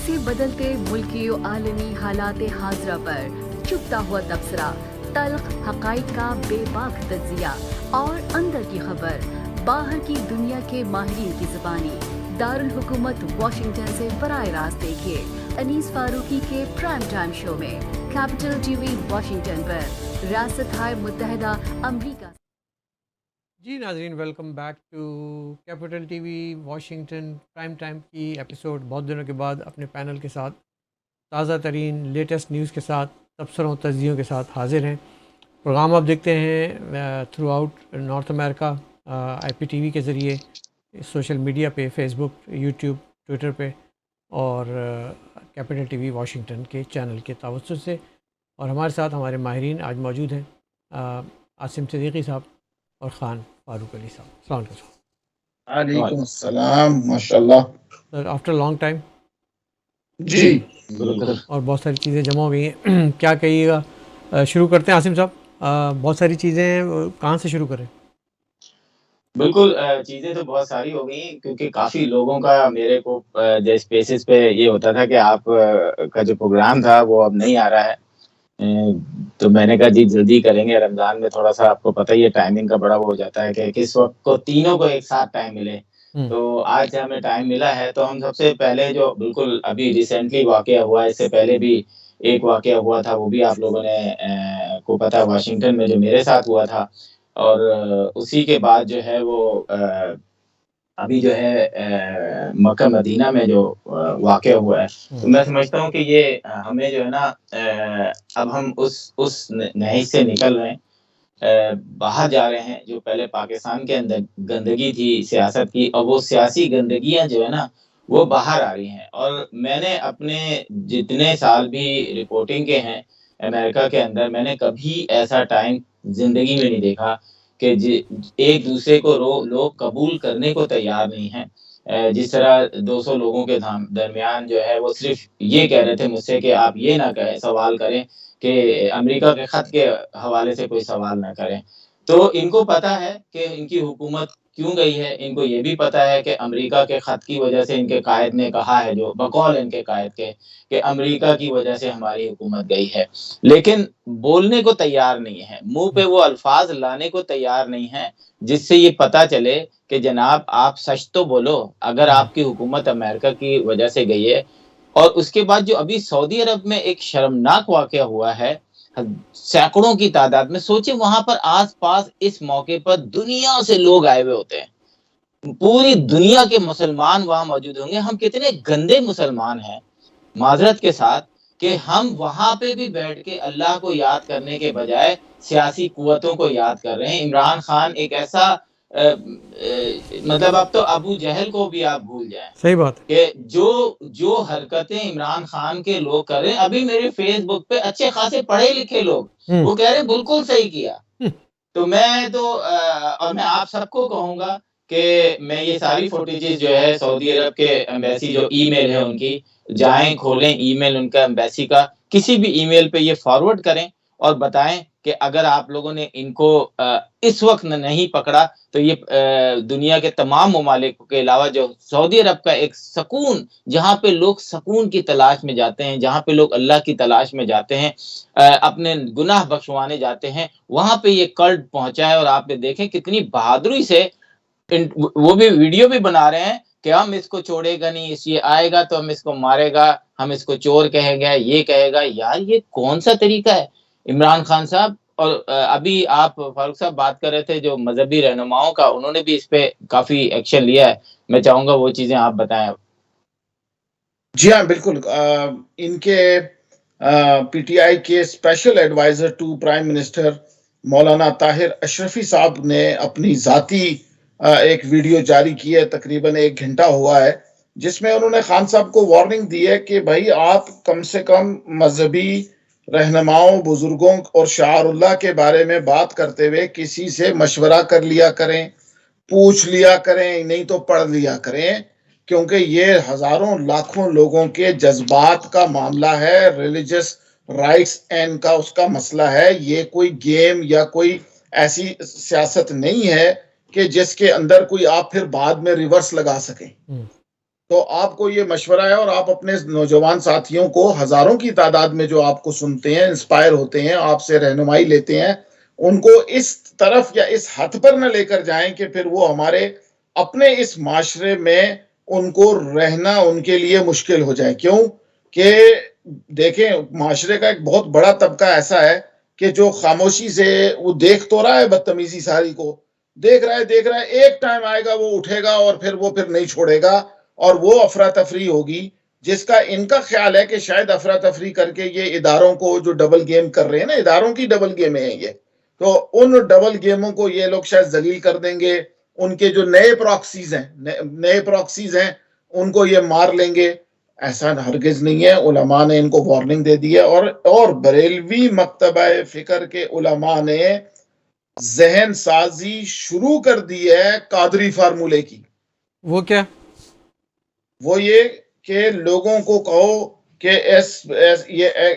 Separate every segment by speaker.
Speaker 1: سے بدلتے ملکی و عالمی حالات حاضرہ پر چپتا ہوا تبصرہ، تلخ حقائق کا بے باک تجزیہ اور اندر کی خبر باہر کی دنیا کے ماہرین کی زبانی، دارالحکومت واشنگٹن سے براہ راست دیکھیے انیس فاروقی کے پرائم ٹائم شو میں کیپٹل ٹی وی واشنگٹن پر، ریاستہائے متحدہ امریکہ۔
Speaker 2: جی ناظرین، welcome back to capital T V Washington prime time کی ایپیسوڈ۔ بہت دنوں کے بعد اپنے پینل کے ساتھ تازہ ترین لیٹسٹ نیوز کے ساتھ تبصروں تجزیوں کے ساتھ حاضر ہیں۔ پروگرام آپ دیکھتے ہیں تھرو آؤٹ نارتھ امریکہ آئی پی ٹی وی کے ذریعے، سوشل میڈیا پہ، فیس بک، یوٹیوب، ٹویٹر پہ، اور کیپٹل ٹی وی واشنگٹن کے چینل کے توسط سے۔ اور ہمارے ساتھ ہمارے ماہرین آج موجود ہیں، عاصم صدیقی صاحب اور خان فاروق علی صاحب۔ السلام علیکم صاحب۔
Speaker 3: وعلیکم السلام، ماشاءاللہ
Speaker 2: سر آفٹر لانگ ٹائم،
Speaker 3: جی
Speaker 2: اور بہت ساری چیزیں جمع ہو گئی ہیں، کیا کہیے گا؟ شروع کرتے ہیں عاصم صاحب، بہت ساری چیزیں ہیں، کہاں سے شروع کریں؟
Speaker 4: بالکل، چیزیں تو بہت ساری ہو گئی کیونکہ کافی لوگوں کا میرے کو جیسے بیسس پہ یہ ہوتا تھا کہ آپ کا جو پروگرام تھا وہ اب نہیں آ رہا ہے، تو میں نے کہا جی جلدی کریں گے، رمضان میں تھوڑا سا آپ کو پتہ ہی ہے ٹائمنگ کا بڑا وہ ہو جاتا ہے کہ کس وقت کو تینوں کو ایک ساتھ ٹائم ملے۔ تو آج ہمیں ٹائم ملا ہے تو ہم سب سے پہلے جو بالکل ابھی ریسنٹلی واقعہ ہوا ہے، اس سے پہلے بھی ایک واقعہ ہوا تھا، وہ بھی آپ لوگوں نے کو پتا واشنگٹن میں جو میرے ساتھ ہوا تھا، اور اسی کے بعد جو ہے وہ ابھی جو ہے مکہ مدینہ میں جو واقع ہوا ہے، تو میں سمجھتا ہوں کہ یہ ہمیں جو ہے نا اب ہم اس نہج سے نکل رہے ہیں، باہر جا رہے ہیں۔ جو پہلے پاکستان کے اندر گندگی تھی سیاست کی، اور وہ سیاسی گندگیاں جو ہے نا وہ باہر آ رہی ہیں۔ اور میں نے اپنے جتنے سال بھی رپورٹنگ کے ہیں امریکہ کے اندر، میں نے کبھی ایسا ٹائم زندگی میں نہیں دیکھا کہ ایک دوسرے کو لوگ قبول کرنے کو تیار نہیں ہیں۔ جس طرح 200 لوگوں کے درمیان جو ہے وہ صرف یہ کہہ رہے تھے مجھ سے کہ آپ یہ نہ کہیں، سوال کریں کہ امریکہ کے خط کے حوالے سے کوئی سوال نہ کریں۔ تو ان کو پتا ہے کہ ان کی حکومت کیوں گئی ہے، ان کو یہ بھی پتا ہے کہ امریکہ کے خط کی وجہ سے ان کے قائد نے کہا ہے، جو بقول ان کے قائد کے، کہ امریکہ کی وجہ سے ہماری حکومت گئی ہے، لیکن بولنے کو تیار نہیں ہے، منہ پہ وہ الفاظ لانے کو تیار نہیں ہے جس سے یہ پتا چلے کہ جناب آپ سچ تو بولو، اگر آپ کی حکومت امریکہ کی وجہ سے گئی ہے۔ اور اس کے بعد جو ابھی سعودی عرب میں ایک شرمناک واقعہ ہوا ہے، سینکڑوں کی تعداد میں، سوچے وہاں پر آس پاس اس موقع پر دنیا سے لوگ آئے ہوئے ہوتے ہیں، پوری دنیا کے مسلمان وہاں موجود ہوں گے۔ ہم کتنے گندے مسلمان ہیں معذرت کے ساتھ کہ ہم وہاں پہ بھی بیٹھ کے اللہ کو یاد کرنے کے بجائے سیاسی قوتوں کو یاد کر رہے ہیں۔ عمران خان ایک ایسا مطلب اب تو ابو جہل کو بھی آپ بھول جائیں،
Speaker 2: صحیح بات ہے
Speaker 4: کہ جو حرکتیں عمران خان کے لوگ کر رہے ہیں، ابھی میرے فیس بک پہ اچھے خاصے پڑھے لکھے لوگ وہ کہہ رہے ہیں بالکل صحیح کیا۔ تو اور میں آپ سب کو کہوں گا کہ میں یہ ساری فوٹیجز جو ہے سعودی عرب کے ایمبیسی جو ای میل ہے ان کی، جائیں کھولیں ای میل ان کا ایمبیسی کا، کسی بھی ای میل پہ یہ فارورڈ کریں اور بتائیں کہ اگر آپ لوگوں نے ان کو اس وقت نہیں پکڑا تو یہ دنیا کے تمام ممالک کے علاوہ جو سعودی عرب کا ایک سکون، جہاں پہ لوگ سکون کی تلاش میں جاتے ہیں، جہاں پہ لوگ اللہ کی تلاش میں جاتے ہیں، اپنے گناہ بخشوانے جاتے ہیں، وہاں پہ یہ کلٹ پہنچا ہے۔ اور آپ نے دیکھیں کتنی بہادری سے وہ بھی ویڈیو بھی بنا رہے ہیں کہ ہم اس کو چھوڑے گا نہیں، یہ آئے گا تو ہم اس کو مارے گا، ہم اس کو چور کہیں گے، یہ کہے گا۔ یار یہ کون سا طریقہ ہے عمران خان صاحب؟ اور ابھی آپ فاروق صاحب بات کر رہے تھے جو مذہبی رہنماؤں کا، انہوں نے بھی اس پہ کافی ایکشن لیا ہے، میں چاہوں گا وہ چیزیں آپ بتائیں۔
Speaker 3: جی ہاں بالکل، ان کے پی ٹی آئی کے special adviser to prime minister Maulana Tahir اشرفی صاحب نے اپنی ذاتی ایک ویڈیو جاری کی ہے، تقریباً 1 گھنٹہ ہوا ہے، جس میں انہوں نے خان صاحب کو وارننگ دی ہے کہ بھائی آپ کم سے کم مذہبی رہنماؤں، بزرگوں اور شعار اللہ کے بارے میں بات کرتے ہوئے کسی سے مشورہ کر لیا کریں، پوچھ لیا کریں، نہیں تو پڑھ لیا کریں، کیونکہ یہ ہزاروں لاکھوں لوگوں کے جذبات کا معاملہ ہے، ریلیجس رائٹس اینڈ کا اس کا مسئلہ ہے۔ یہ کوئی گیم یا کوئی ایسی سیاست نہیں ہے کہ جس کے اندر کوئی آپ پھر بعد میں ریورس لگا سکیں۔ تو آپ کو یہ مشورہ ہے، اور آپ اپنے نوجوان ساتھیوں کو ہزاروں کی تعداد میں جو آپ کو سنتے ہیں، انسپائر ہوتے ہیں، آپ سے رہنمائی لیتے ہیں، ان کو اس طرف یا اس حد پر نہ لے کر جائیں کہ پھر وہ ہمارے اپنے اس معاشرے میں ان کو رہنا ان کے لیے مشکل ہو جائے. کیوں کہ دیکھیں، معاشرے کا ایک بہت بڑا طبقہ ایسا ہے کہ جو خاموشی سے وہ دیکھ تو رہا ہے بدتمیزی ساری کو، دیکھ رہا ہے، ایک ٹائم آئے گا وہ اٹھے گا اور پھر وہ نہیں چھوڑے گا، اور وہ افراتفری ہوگی جس کا ان کا خیال ہے کہ شاید افراتفری کر کے یہ اداروں کو جو ڈبل گیم کر رہے ہیں نا، اداروں کی ڈبل گیمیں ہیں یہ، تو ان ڈبل گیموں کو یہ لوگ شاید ذلیل کر دیں گے. ان کے جو نئے پراکسیز ہیں ان کو یہ مار لیں گے. ایسا ہرگز نہیں ہے. علماء نے ان کو وارننگ دے دی ہے، اور بریلوی مکتبہ فکر کے علماء نے ذہن سازی شروع کر دی ہے قادری فارمولے کی.
Speaker 2: وہ کیا؟
Speaker 3: وہ یہ کہ لوگوں کو کہو کہ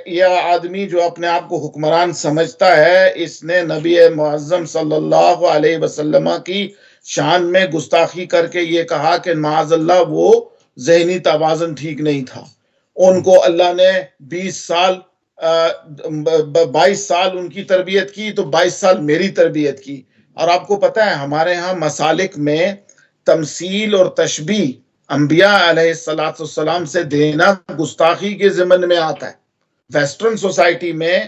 Speaker 3: یہ آدمی جو اپنے آپ کو حکمران سمجھتا ہے، اس نے نبی معظم صلی اللہ علیہ وسلم کی شان میں گستاخی کر کے یہ کہا کہ معاذ اللہ وہ ذہنی توازن ٹھیک نہیں تھا. ان کو اللہ نے 22 سال ان کی تربیت کی، تو 22 سال میری تربیت کی. اور آپ کو پتہ ہے ہمارے ہاں مسالک میں تمثیل اور تشبیہ انبیاء علیہ السلام سے دینا گستاخی کے ضمن میں آتا ہے. ویسٹرن سوسائٹی میں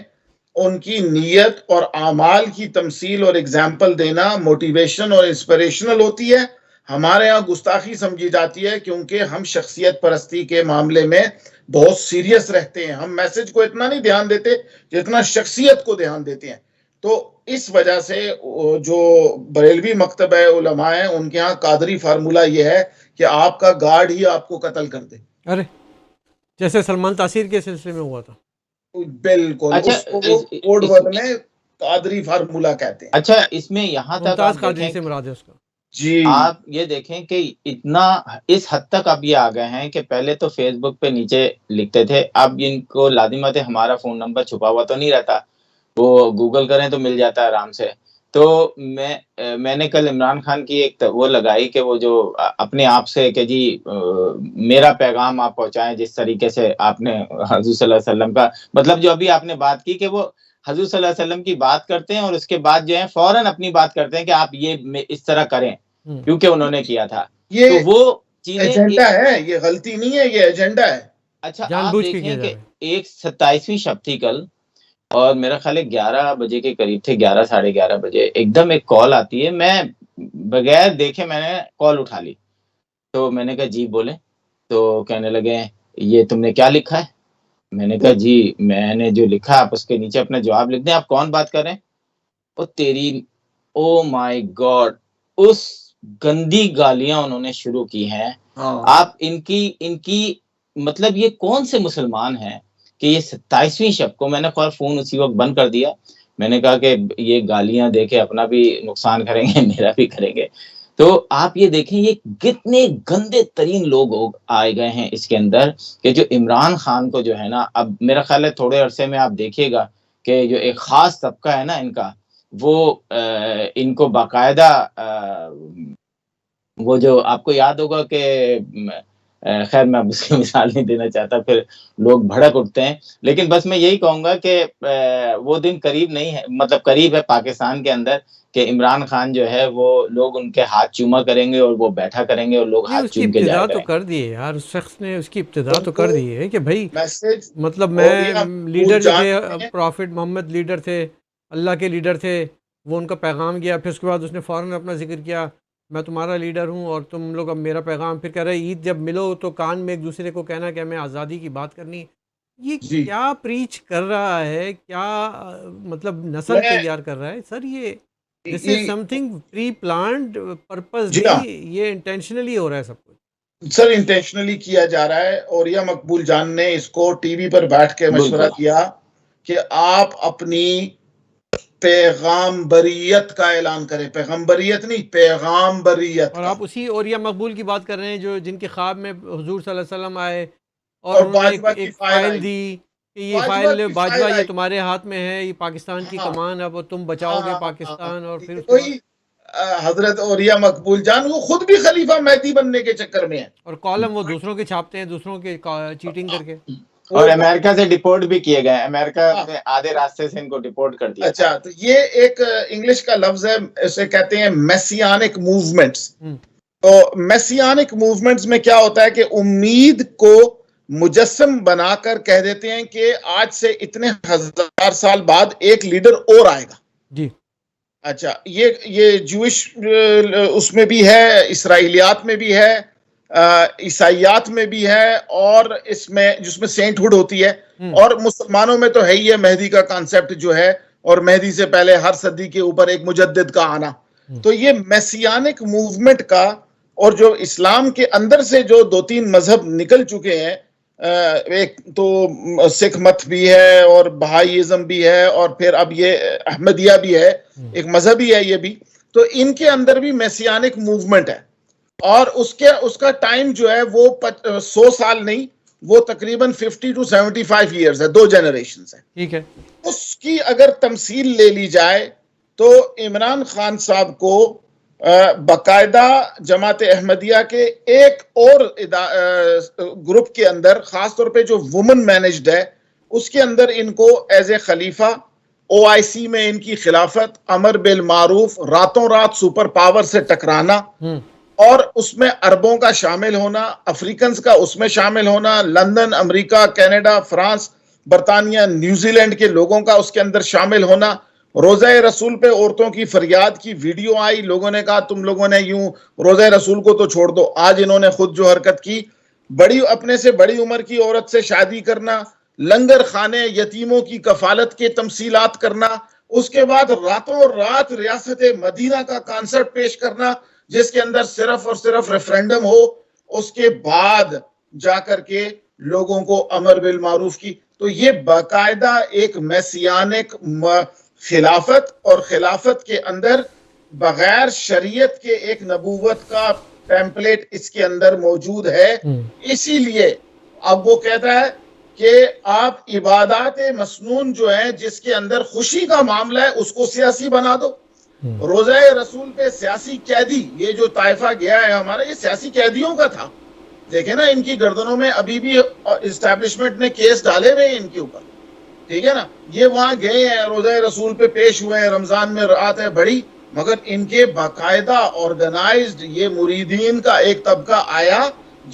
Speaker 3: ان کی نیت اور اعمال کی تمثیل اور اگزامپل دینا موٹیویشن اور انسپریشنل ہوتی ہے. ہمارے ہاں گستاخی سمجھی جاتی ہے کیونکہ ہم شخصیت پرستی کے معاملے میں بہت سیریس رہتے ہیں. ہم میسج کو اتنا نہیں دھیان دیتے جتنا شخصیت کو دھیان دیتے ہیں. تو اس وجہ سے جو بریلوی مکتبہ علماء ہیں ان کے ہاں قادری فارمولہ یہ ہے کہ آپ کا گارڈ ہی آپ کو قتل کر دے.
Speaker 2: ارے جیسے سلمان تاثیر کے سلسلے میں ہوا تھا.
Speaker 3: بالکل.
Speaker 4: اچھا
Speaker 3: اس کو وہ کوڈ ورڈ میں قادری فارمولہ کہتے ہیں.
Speaker 4: اچھا، اس میں یہاں تک
Speaker 2: ممتاز
Speaker 4: آپ
Speaker 2: قادری
Speaker 4: دیکھیں،
Speaker 2: سے مراد ہے اس کا.
Speaker 3: جی
Speaker 4: آپ یہ دیکھیں کہ اتنا اس حد تک اب یہ آ گئے ہیں کہ پہلے تو فیس بک پہ نیچے لکھتے تھے، اب ان کو لازمت ہے ہمارا فون نمبر چھپا ہوا تو نہیں رہتا، وہ گوگل کریں تو مل جاتا ہے آرام سے. تو میں نے کل عمران خان کی ایک وہ لگائی کہ وہ جو اپنے آپ سے کہ جی میرا پیغام آپ پہنچائیں جس طریقے سے آپ نے حضور صلی اللہ علیہ وسلم کا، مطلب جو ابھی آپ نے بات کی کہ وہ حضور صلی اللہ علیہ وسلم کی بات کرتے ہیں اور اس کے بعد جو ہے فوراً اپنی بات کرتے ہیں کہ آپ یہ اس طرح کریں کیونکہ انہوں نے کیا تھا.
Speaker 3: یہ
Speaker 4: تو وہ چیزیں
Speaker 3: ایجنڈا ہے، یہ غلطی نہیں ہے، یہ ایجنڈا ہے.
Speaker 4: اچھا
Speaker 2: جان
Speaker 4: آپ
Speaker 2: بوجھ کے
Speaker 4: دیکھیں
Speaker 2: کیا جا
Speaker 4: کہ
Speaker 2: رہا ہے.
Speaker 4: ایک 27ویں شب تھی کل، اور میرا خیال ہے 11 بجے کے قریب تھے، 11 ساڑھے 11 بجے ایک دم ایک کال آتی ہے. میں بغیر دیکھے میں نے کال اٹھا لی. تو میں نے کہا جی بولیں. تو کہنے لگے یہ تم نے کیا لکھا ہے؟ میں نے کہا جی میں نے جو لکھا آپ اس کے نیچے اپنا جواب لکھ دیں، آپ کون بات کر رہے ہیں؟ او تیری، او مائی گاڈ، اس گندی گالیاں انہوں نے شروع کی ہیں. آپ ان کی مطلب یہ کون سے مسلمان ہیں کہ یہ 27ویں شب کو، میں نے خیر فون اسی وقت بند کر دیا. میں نے کہا کہ یہ گالیاں دے کے اپنا بھی نقصان کریں گے میرا بھی کریں گے. تو آپ یہ دیکھیں یہ کتنے گندے ترین لوگ آئے گئے ہیں اس کے اندر کہ جو عمران خان کو جو ہے نا، اب میرا خیال ہے تھوڑے عرصے میں آپ دیکھیے گا کہ جو ایک خاص طبقہ ہے نا ان کا، وہ ان کو باقاعدہ وہ جو آپ کو یاد ہوگا کہ خیر میں اب اس کی مثال نہیں دینا چاہتا، پھر لوگ بھڑک اٹھتے ہیں، لیکن بس میں یہی کہوں گا کہ وہ دن قریب نہیں ہے، مطلب قریب ہے پاکستان کے اندر کہ عمران خان جو ہے وہ لوگ ان کے ہاتھ چوما کریں گے اور وہ بیٹھا کریں گے اور لوگ
Speaker 2: یہ
Speaker 4: ہاتھ
Speaker 2: اس کی
Speaker 4: چوم کے جایا
Speaker 2: ابتدا تو
Speaker 4: کریں گے.
Speaker 2: کر دی ہے یار، اس شخص نے اس کی ابتدا تو کر دی ہے کہ بھائی
Speaker 3: میسج
Speaker 2: مطلب
Speaker 3: اور
Speaker 2: میں
Speaker 3: یہ
Speaker 2: لیڈر جو تھے،
Speaker 3: جان
Speaker 2: پرافٹ محمد لیڈر تھے، اللہ کے لیڈر تھے، وہ ان کا پیغام گیا، پھر اس کے بعد اس نے فوراً اپنا ذکر کیا میں تمہارا لیڈر ہوں اور تم لوگ اب میرا پیغام، پھر کہہ رہے عید جب ملو تو کان میں ایک دوسرے کو کہنا کہ ہمیں آزادی کی بات کرنی. یہ
Speaker 3: جی
Speaker 2: کیا پریچ کر رہا ہے، کیا مطلب نسل
Speaker 3: میں
Speaker 2: تیار کر رہا ہے سر؟ یہ دس از سم تھنگ پری پلانڈ
Speaker 3: جی
Speaker 2: پرپزلی،
Speaker 3: ہاں
Speaker 2: یہ انٹینشنلی ہو رہا ہے سب کچھ.
Speaker 3: سر، انٹینشنلی کیا جا رہا ہے. اور یہ مقبول جان نے اس کو ٹی وی پر بیٹھ کے مشورہ
Speaker 4: بالکل
Speaker 3: دیا کہ آپ اپنی پیغامبریت کا اعلان کریں. پیغمبریت نہیں، پیغامبریت
Speaker 2: اور
Speaker 3: کا.
Speaker 2: آپ اسی اوریا مقبول کی بات کر رہے ہیں جو جن کے خواب میں حضور صلی اللہ علیہ وسلم آئے اور
Speaker 3: اور
Speaker 2: انہوں نے
Speaker 3: باجوہ کی
Speaker 2: ایک
Speaker 3: فائل
Speaker 2: فائل
Speaker 3: آئی،
Speaker 2: دی کہ یہ
Speaker 3: باجوہ
Speaker 2: فائل
Speaker 3: کی
Speaker 2: باجوہ
Speaker 3: فائل
Speaker 2: یہ
Speaker 3: آئی.
Speaker 2: تمہارے ہاتھ میں ہے، یہ پاکستان کی
Speaker 3: ہاں
Speaker 2: کمان، اب تم بچاؤ گے
Speaker 3: ہاں
Speaker 2: پاکستان. اور پھر اس کے بعد
Speaker 3: وہی حضرت اوریا مقبول جان وہ خود بھی خلیفہ مہدی بننے کے چکر میں ہیں،
Speaker 2: اور کالم وہ دوسروں کے چھاپتے ہیں، دوسروں کے چیٹنگ کر کے.
Speaker 4: اور امریکہ سے ڈپورٹ بھی کیے گئے، امریکہ میں آدھے راستے سے ان کو ڈپورٹ کر دیا.
Speaker 3: اچھا، تو یہ ایک انگلش کا لفظ ہے، اسے کہتے ہیں میسیانک موومنٹس. تو میسیانک موومنٹس میں کیا ہوتا ہے کہ امید کو مجسم بنا کر کہہ دیتے ہیں کہ آج سے اتنے ہزار سال بعد ایک لیڈر اور آئے گا.
Speaker 2: جی.
Speaker 3: اچھا، یہ جوش اس میں بھی ہے، اسرائیلیات میں بھی ہے، عیسائیات میں بھی ہے، اور اس میں جس میں سینٹ ہوڈ ہوتی ہے، اور مسلمانوں میں تو ہے ہی ہے مہدی کا کانسیپٹ جو ہے، اور مہدی سے پہلے ہر صدی کے اوپر ایک مجدد کا آنا. تو یہ میسیانک موومنٹ کا، اور جو اسلام کے اندر سے جو 2-3 مذہب نکل چکے ہیں، ایک تو سکھ مت بھی ہے اور بہائیزم بھی ہے، اور پھر اب یہ احمدیہ بھی ہے، ایک مذہبی ہے یہ بھی. تو ان کے اندر بھی میسیانک موومنٹ ہے، اور اس کا ٹائم جو ہے وہ 100 سال نہیں، وہ تقریباً 50 to 75 ایئرز ہے، 2 جنریشنز ہیں.
Speaker 2: ٹھیک ہے.
Speaker 3: اس کی اگر تمثیل لے لی جائے تو عمران خان صاحب کو باقاعدہ جماعت احمدیہ کے ایک اور گروپ کے اندر، خاص طور پہ جو وومن مینجڈ ہے، اس کے اندر ان کو ایز اے خلیفہ، OIC میں ان کی خلافت، امر بالمعروف، راتوں رات سپر پاور سے ٹکرانا، اور اس میں عربوں کا شامل ہونا، افریکنز کا اس میں شامل ہونا، لندن، امریکہ، کینیڈا، فرانس، برطانیہ، نیوزی لینڈ کے لوگوں کا اس کے اندر شامل ہونا. روزہ رسول پہ عورتوں کی فریاد کی ویڈیو آئی، لوگوں نے کہا تم لوگوں نے یوں روزہ رسول کو تو چھوڑ دو. آج انہوں نے خود جو حرکت کی، اپنے سے بڑی عمر کی عورت سے شادی کرنا، لنگر خانے یتیموں کی کفالت کے تمثیلات کرنا، اس کے بعد راتوں رات ریاست مدینہ کا کانسرٹ پیش کرنا جس کے اندر صرف اور صرف ریفرینڈم ہو، اس کے بعد جا کر کے لوگوں کو امر بالمعروف کی. تو یہ باقاعدہ ایک میسیانک خلافت، اور خلافت کے اندر بغیر شریعت کے ایک نبوت کا ٹیمپلیٹ اس کے اندر موجود ہے. اسی لیے اب وہ کہتا ہے کہ آپ عبادات مسنون جو ہیں، جس کے اندر خوشی کا معاملہ ہے، اس کو سیاسی بنا دو. روزہ رسول پہ سیاسی قیدی، یہ جو طائفہ گیا ہے ہمارا، یہ سیاسی قیدیوں کا تھا. دیکھیں نا، ان کی گردنوں میں ابھی بھی اسٹیبلشمنٹ نے کیس ڈالے ہوئے ہیں ان کے اوپر، ٹھیک ہے نا. یہ وہاں گئے ہیں، روزہ رسول پہ پیش ہوئے ہیں، رمضان میں رات ہے بڑی، مگر ان کے باقاعدہ آرگنائزڈ یہ مریدین کا ایک طبقہ آیا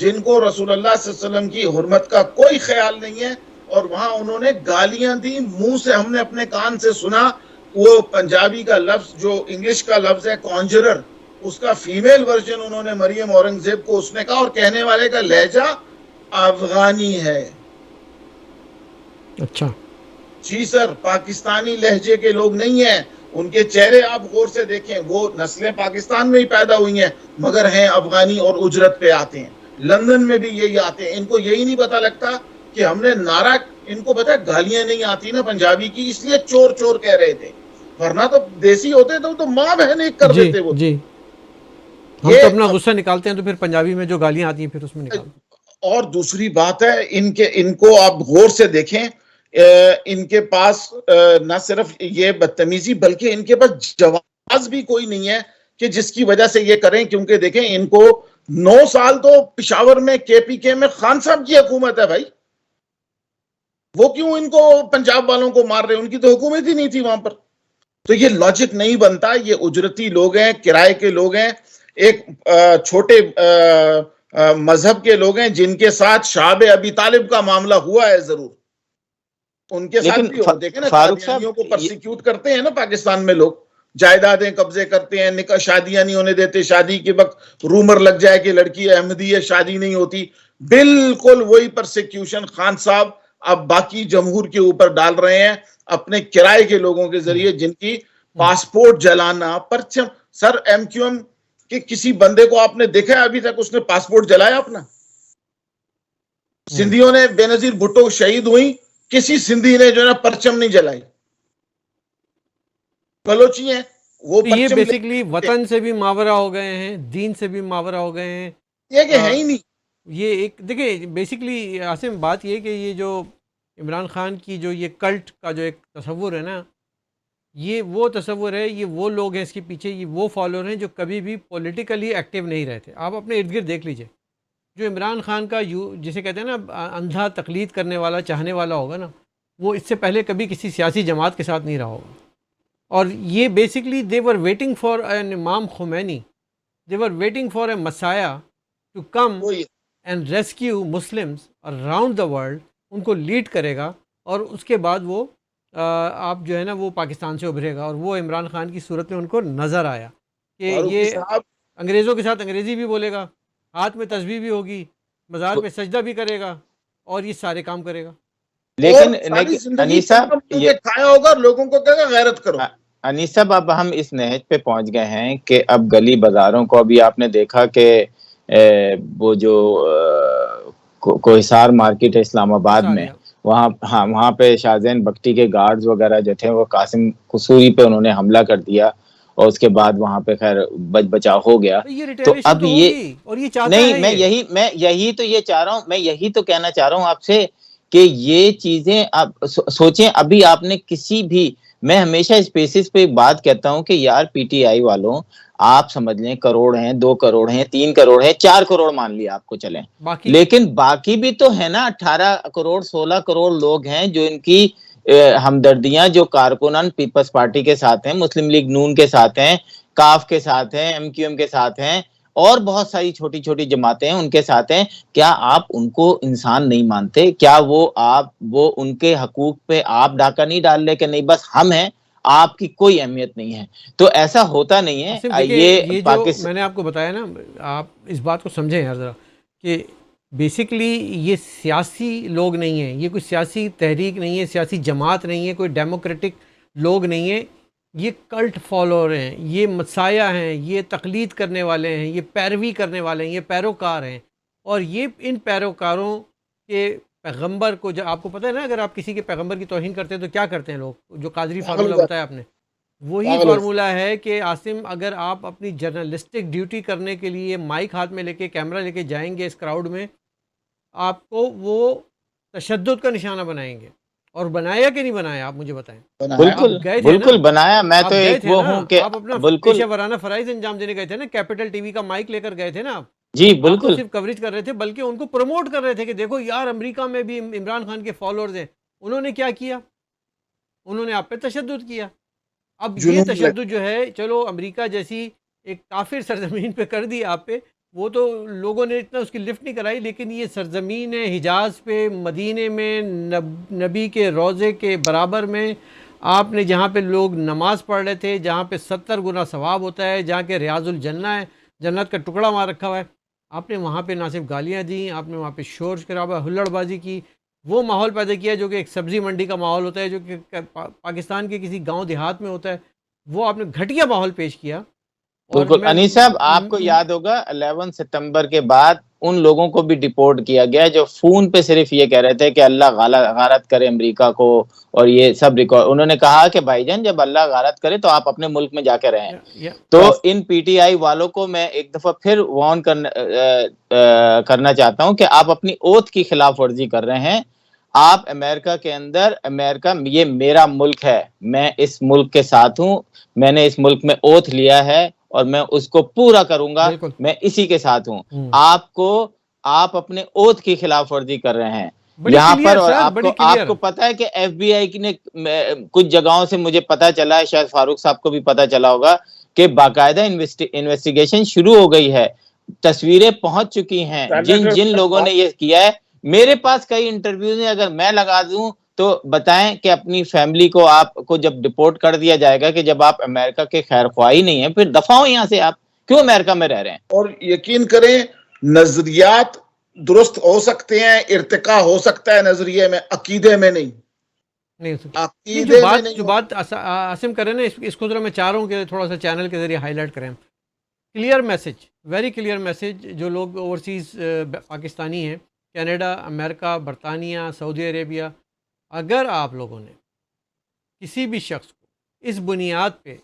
Speaker 3: جن کو رسول اللہ صلی اللہ علیہ وسلم کی حرمت کا کوئی خیال نہیں ہے، اور وہاں انہوں نے گالیاں دی منہ سے، ہم نے اپنے کان سے سنا. وہ پنجابی کا لفظ جو انگلش کا لفظ ہے کانجرر، اس کا فیمیل ورژن انہوں نے مریم اورنگزیب کو اس نے کہا، اور کہنے والے کا لہجہ افغانی ہے.
Speaker 2: اچھا
Speaker 3: جی سر، پاکستانی لہجے کے لوگ نہیں ہیں. ان کے چہرے آپ غور سے دیکھیں، وہ نسلیں پاکستان میں ہی پیدا ہوئی ہیں مگر ہیں افغانی، اور اجرت پہ آتے ہیں. لندن میں بھی یہی آتے ہیں. ان کو یہی نہیں پتا لگتا کہ ہم نے نعرہ، ان کو پتا ہے گالیاں نہیں آتی نا پنجابی کی، اس لیے چور چور کہہ رہے تھے، ورنہ تو دیسی ہوتے تو ماں بہن ایک کر دیتے. وہ
Speaker 2: جی، ہم تو اپنا غصہ نکالتے ہیں تو پھر پنجابی میں جو گالیاں آتی ہیں پھر اس میں نکالتے ہیں.
Speaker 3: اور دوسری بات ہے، ان کو آپ غور سے دیکھیں، ان کے پاس نہ صرف یہ بدتمیزی بلکہ ان کے پاس جواز بھی کوئی نہیں ہے کہ جس کی وجہ سے یہ کریں. کیونکہ دیکھیں، ان کو 9 سال تو پشاور میں KPK میں خان صاحب کی حکومت ہے بھائی. وہ کیوں ان کو پنجاب والوں کو مار رہے ہیں؟ ان کی تو حکومت ہی نہیں تھی وہاں پر. تو یہ لاجک نہیں بنتا. یہ اجرتی لوگ ہیں، کرائے کے لوگ ہیں، ایک چھوٹے مذہب کے لوگ ہیں جن کے ساتھ شعب ابی طالب کا معاملہ ہوا ہے ضرور. ان کے ساتھ بھی ہو. دیکھیں نا، قادیانیوں کو پرسیکیوٹ کرتے ہیں نا پاکستان میں لوگ، جائیدادیں قبضے کرتے ہیں، نکاح شادیاں نہیں ہونے دیتے، شادی کے وقت رومر لگ جائے کہ لڑکی احمدی ہے، شادی نہیں ہوتی. بالکل وہی پرسیکیوشن خان صاحب اب باقی جمہور کے اوپر ڈال رہے ہیں اپنے کرائے کے لوگوں کے ذریعے، جن کی پاسپورٹ جلانا، پرچم. سر MQM کہ کسی بندے کو آپ نے دیکھا ہے ابھی تک اس نے پاسپورٹ جلایا اپنا؟ سندھیوں نے بے نظیر بھٹو شہید ہوئی، کسی سندھی نے جو ہے پرچم نہیں جلائی. بلوچی ہیں وہ
Speaker 2: یہ
Speaker 3: پرچم
Speaker 2: بیسیکلی وطن سے بھی ماورا ہو گئے ہیں، دین سے بھی ماورا ہو گئے ہیں.
Speaker 3: یہ کہ ہے ہی نہیں.
Speaker 2: یہ ایک دیکھیں بیسیکلی عاصم بات یہ کہ یہ جو عمران خان کی جو یہ کلٹ کا جو ایک تصور ہے نا، یہ وہ تصور ہے، یہ وہ لوگ ہیں اس کے پیچھے، یہ وہ فالوور ہیں جو کبھی بھی پولیٹیکلی ایکٹیو نہیں رہتے. آپ اپنے ارد گرد دیکھ لیجئے، جو عمران خان کا جسے کہتے ہیں نا اندھا تقلید کرنے والا چاہنے والا ہوگا نا، وہ اس سے پہلے کبھی کسی سیاسی جماعت کے ساتھ نہیں رہا ہوگا. اور یہ basically they were waiting for an Imam Khomeini, they were waiting for a messiah to come
Speaker 3: وہی
Speaker 2: and rescue Muslims around the world. ان کو لیڈ کرے گا اور اس کے بعد وہ آپ جو ہے نا وہ پاکستان سے ابھرے گا. اور وہ عمران خان کی صورت میں ان کو نظر آیا کہ
Speaker 3: فاروقی
Speaker 2: یہ
Speaker 3: صاحب،
Speaker 2: انگریزوں کے ساتھ انگریزی بھی بولے گا، ہاتھ میں تسبیح بھی ہوگی، مزار پہ سجدہ بھی کرے گا، اور یہ سارے کام کرے گا.
Speaker 4: لیکن
Speaker 3: اور ساری زندگی
Speaker 4: انیس صاحب
Speaker 3: پنجم کے کھایا ہوگا اور لوگوں کو کہے گا غیرت کرو.
Speaker 4: انیس صاحب اب ہم اس نہج پہ پہنچ گئے ہیں کہ اب گلی بازاروں کو، ابھی آپ نے دیکھا کہ وہ جو کوہسار مارکیٹ ہے اسلام آباد میں، وہاں پہ شاہزین بگٹی کے گارڈز وغیرہ جو تھے وہ قاسم قصوری پہ انہوں نے حملہ کر دیا، اور اس کے بعد وہاں پہ خیر بچاؤ ہو گیا.
Speaker 2: یہ
Speaker 4: تو
Speaker 2: ریٹیلیشن
Speaker 4: اب
Speaker 2: تو
Speaker 4: یہ
Speaker 2: ہوگی، اور یہ چاہتا
Speaker 4: نہیں،
Speaker 2: ہے
Speaker 4: میں یہی تو یہ چاہ رہا ہوں، میں یہی تو کہنا چاہ رہا ہوں آپ سے کہ یہ چیزیں آپ سوچیں. ابھی آپ نے کسی بھی، میں ہمیشہ اس بیسس پہ بات کہتا ہوں کہ یار پی ٹی آئی والوں، آپ سمجھ لیں کروڑ ہیں، 2 کروڑ ہیں، 3 کروڑ ہیں، 4 کروڑ مان لیا آپ کو چلیں،
Speaker 2: باقی
Speaker 4: لیکن باقی بھی تو ہے نا. 18 کروڑ 16 کروڑ لوگ ہیں جو ان کی ہمدردیاں جو کارکنان پیپلز پارٹی کے ساتھ ہیں، مسلم لیگ نون کے ساتھ ہیں، کاف کے ساتھ ہیں، ایم کیو ایم کے ساتھ ہیں، اور بہت ساری چھوٹی چھوٹی جماعتیں ہیں ان کے ساتھ ہیں. کیا آپ ان کو انسان نہیں مانتے؟ کیا وہ ان کے حقوق پہ آپ ڈاکہ نہیں ڈال لے کہ نہیں بس ہم ہیں، آپ کی کوئی اہمیت نہیں ہے؟ تو ایسا ہوتا نہیں
Speaker 2: آصف
Speaker 4: ہے.
Speaker 2: دیکھیں،
Speaker 4: یہ
Speaker 2: یہ جو میں نے آپ کو بتایا نا، آپ اس بات کو سمجھیں یار ذرا، کہ بیسکلی یہ سیاسی لوگ نہیں ہیں، یہ کوئی سیاسی تحریک نہیں ہے، سیاسی جماعت نہیں ہے، کوئی ڈیموکریٹک لوگ نہیں ہیں. یہ کلٹ فالوور ہیں، یہ مسایہ ہیں، یہ تقلید کرنے والے ہیں، یہ پیروی کرنے والے ہیں، یہ پیروکار ہیں. اور یہ ان پیروکاروں کے پیغمبر کو، جو آپ کو پتہ ہے نا، اگر آپ کسی کے پیغمبر کی توہین کرتے ہیں تو کیا کرتے ہیں لوگ، جو قادری فارمولہ بتایا آپ نے، وہی فارمولہ ہے کہ عاصم اگر آپ اپنی جرنلسٹک ڈیوٹی کرنے کے لیے مائک ہاتھ میں لے کے کیمرہ لے کے جائیں گے اس کراؤڈ میں، آپ کو وہ تشدد کا نشانہ بنائیں گے. اور بنایا کہ نہیں بنایا آپ مجھے بتائیں.
Speaker 4: بالکل
Speaker 2: آپ گئے تھے نا،
Speaker 4: بالکل بنایا. میں تو
Speaker 2: آپ گئے
Speaker 4: ایک
Speaker 2: تھے
Speaker 4: وہ
Speaker 2: نا،
Speaker 4: ہوں کہ
Speaker 2: آپ اپنا
Speaker 4: بالکل،
Speaker 2: پیشہ ورانہ فرائض انجام دینے گئے تھے نا، کیپٹل ٹی وی کا مائک لے کر گئے تھے نا آپ.
Speaker 4: جی
Speaker 2: آپ تو
Speaker 4: بالکل.
Speaker 2: صرف کوریج کر رہے تھے، بلکہ ان کو پروموٹ کر رہے تھے کہ دیکھو یار امریکہ میں بھی عمران خان کے فالوورز ہیں. انہوں نے کیا کیا؟ انہوں نے آپ پہ تشدد کیا. اب یہ تشدد جو ہے، چلو امریکہ جیسی ایک کافر سرزمین پہ کر دی آپ پہ، وہ تو لوگوں نے اتنا اس کی لفٹ نہیں کرائی، لیکن یہ سرزمین حجاز پہ، مدینے میں، نبی کے روضے کے برابر میں، آپ نے جہاں پہ لوگ نماز پڑھ رہے تھے، جہاں پہ 70 گنا ثواب ہوتا ہے، جہاں کہ ریاض الجنہ ہے، جنت کا ٹکڑا وہاں رکھا ہوا ہے، آپ نے وہاں پہ نہ صرف گالیاں دیں، آپ نے وہاں پہ شور شرابہ، ہلڑ بازی کی، وہ ماحول پیدا کیا جو کہ ایک سبزی منڈی کا ماحول ہوتا ہے، جو کہ پاکستان کے کسی گاؤں دیہات میں ہوتا ہے. وہ آپ نے گھٹیا ماحول پیش کیا. اور
Speaker 4: بالکل. انیس صاحب آپ کو یاد ہوگا 11 ستمبر کے بعد ان لوگوں کو بھی ڈیپورٹ کیا گیا جو فون پہ صرف یہ کہہ رہے تھے کہ اللہ غارت کرے امریکہ کو، اور یہ سب ریکارڈ. انہوں نے کہا کہ بھائی جان جب اللہ غارت کرے تو آپ اپنے ملک میں جا کے رہیں. تو ان پی ٹی آئی والوں کو میں ایک دفعہ پھر وارن کرنا چاہتا ہوں کہ آپ اپنی اوتھ کی خلاف ورزی کر رہے ہیں. آپ امریکہ کے اندر، امریکہ یہ میرا ملک ہے، میں اس ملک کے ساتھ ہوں، میں نے اس ملک میں اوتھ لیا ہے اور میں اس کو پورا کروں گا،
Speaker 2: بالکل
Speaker 4: میں اسی کے ساتھ ہوں. آپ اپنے اوتھ کی خلاف ورزی کر رہے ہیں
Speaker 2: بڑی
Speaker 4: یہاں پر.
Speaker 2: کلیئر
Speaker 4: اور
Speaker 2: سر، بڑی
Speaker 4: آپ
Speaker 2: کلیئر.
Speaker 4: کو پتا ہے کہ ایف بی آئی نے کچھ جگہوں سے مجھے پتا چلا ہے، شاید فاروق صاحب کو بھی پتا چلا ہوگا، کہ باقاعدہ انویسٹیگیشن شروع ہو گئی ہے، تصویریں پہنچ چکی ہیں جن لوگوں نے یہ کیا ہے. میرے پاس کئی انٹرویوز ہیں، اگر میں لگا دوں تو بتائیں کہ اپنی فیملی کو آپ کو جب ڈپورٹ کر دیا جائے گا، کہ جب آپ امریکہ کے خیر خواہی نہیں ہیں، پھر دفعہ ہو یہاں سے، آپ کیوں امریکہ میں رہ رہے ہیں؟
Speaker 3: اور یقین کریں نظریات درست ہو سکتے ہیں، ارتقا ہو سکتا ہے نظریے میں، عقیدے میں نہیں.
Speaker 2: نہیں ہو سکتی. نہیں،
Speaker 3: عقیدے میں نہیں
Speaker 2: جو بات عاصم کریں نا، اس کو ذرا میں چاہ رہا ہوں کہ تھوڑا سا چینل کے ذریعے ہائی لائٹ کریں. Clear message, very clear message. جو لوگ اوورسیز پاکستانی ہیں، کینیڈا، امریکہ، برطانیہ، سعودی عربیہ، اگر آپ لوگوں نے کسی بھی شخص کو اس بنیاد پہ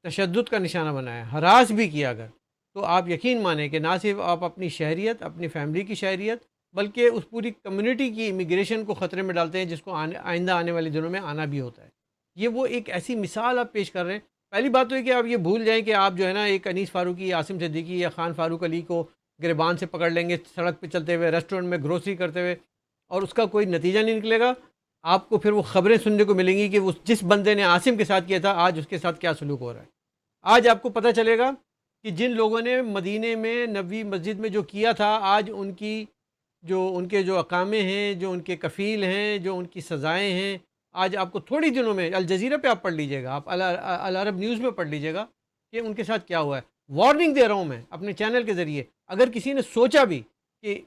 Speaker 2: تشدد کا نشانہ بنایا، ہراس بھی کیا اگر، تو آپ یقین مانیں کہ نہ صرف آپ اپنی شہریت، اپنی فیملی کی شہریت، بلکہ اس پوری کمیونٹی کی امیگریشن کو خطرے میں ڈالتے ہیں، جس کو آئندہ آنے والے دنوں میں آنا بھی ہوتا ہے. یہ وہ ایک ایسی مثال آپ پیش کر رہے ہیں. پہلی بات تو یہ کہ آپ یہ بھول جائیں کہ آپ جو ہے نا ایک انیس فاروقی، عاصم صدیقی یا خان فاروق علی کو گریبان سے پکڑ لیں گے سڑک پہ چلتے ہوئے، ریسٹورنٹ میں گروسری کرتے ہوئے، اور اس کا کوئی نتیجہ نہیں نکلے گا. آپ کو پھر وہ خبریں سننے کو ملیں گی کہ وہ جس بندے نے عاصم کے ساتھ کیا تھا آج اس کے ساتھ کیا سلوک ہو رہا ہے. آج آپ کو پتہ چلے گا کہ جن لوگوں نے مدینے میں نبوی مسجد میں جو کیا تھا، آج ان کے جو اقامے ہیں، جو ان کے کفیل ہیں، جو ان کی سزائیں ہیں، آج آپ کو تھوڑی دنوں میں الجزیرہ پہ آپ پڑھ لیجئے گا، آپ العرب نیوز میں پڑھ لیجئے گا کہ ان کے ساتھ کیا ہوا ہے. وارننگ دے رہا ہوں میں اپنے چینل کے ذریعے، اگر کسی نے سوچا بھی کہ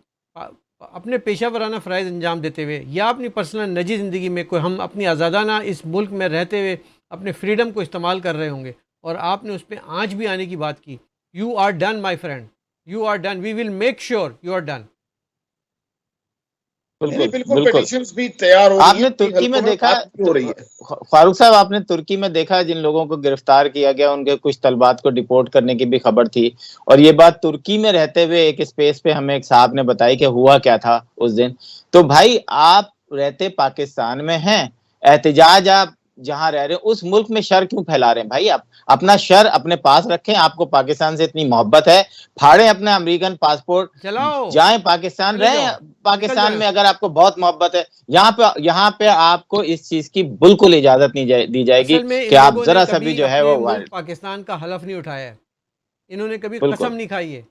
Speaker 2: اپنے پیشہ ورانہ فرائض انجام دیتے ہوئے یا اپنی پرسنل نجی زندگی میں کوئی ہم اپنی آزادانہ اس ملک میں رہتے ہوئے اپنے فریڈم کو استعمال کر رہے ہوں گے اور آپ نے اس پہ آنچ بھی آنے کی بات کی، you are done my friend, you are done, we will make sure you are done.
Speaker 3: بالکل پیٹیشنز بھی تیار ہو
Speaker 4: آپ
Speaker 3: رہی
Speaker 4: نے
Speaker 3: ہیں،
Speaker 4: ترکی میں دیکھا
Speaker 3: ہو رہی ہے.
Speaker 4: فاروق صاحب، آپ نے ترکی میں دیکھا جن لوگوں کو گرفتار کیا گیا ان کے کچھ طلبات کو ڈیپورٹ کرنے کی بھی خبر تھی، اور یہ بات ترکی میں رہتے ہوئے ایک اسپیس پہ ہمیں ایک صاحب نے بتائی کہ ہوا کیا تھا اس دن. تو بھائی آپ رہتے پاکستان میں ہیں، احتجاج آپ جہاں رہ رہے ہیں اس ملک میں شر کیوں پھیلا رہے ہیں؟ بھائی آپ اپنا شر اپنے پاس رکھیں، آپ کو پاکستان سے اتنی محبت ہے، پھاڑیں اپنا امریکن پاسپورٹ،
Speaker 2: چلاؤ،
Speaker 4: جائیں پاکستان
Speaker 2: چلے
Speaker 4: رہیں.
Speaker 2: جاؤ، نکل
Speaker 4: پاکستان
Speaker 2: جائیں.
Speaker 4: میں اگر آپ کو بہت محبت ہے، یہاں پہ آپ کو اس چیز کی بالکل اجازت نہیں دی جائے گی
Speaker 2: اصل میں
Speaker 4: کہ
Speaker 2: ان
Speaker 4: آپ
Speaker 2: لوگوں نے
Speaker 4: ذرا سا بھی
Speaker 2: کبھی
Speaker 4: جو ہے
Speaker 2: اپنے
Speaker 4: وہ
Speaker 2: ملک پاکستان کا حلف نہیں اٹھایا ہے، انہوں نے کبھی
Speaker 4: بالکل
Speaker 2: قسم نہیں کھائی ہے،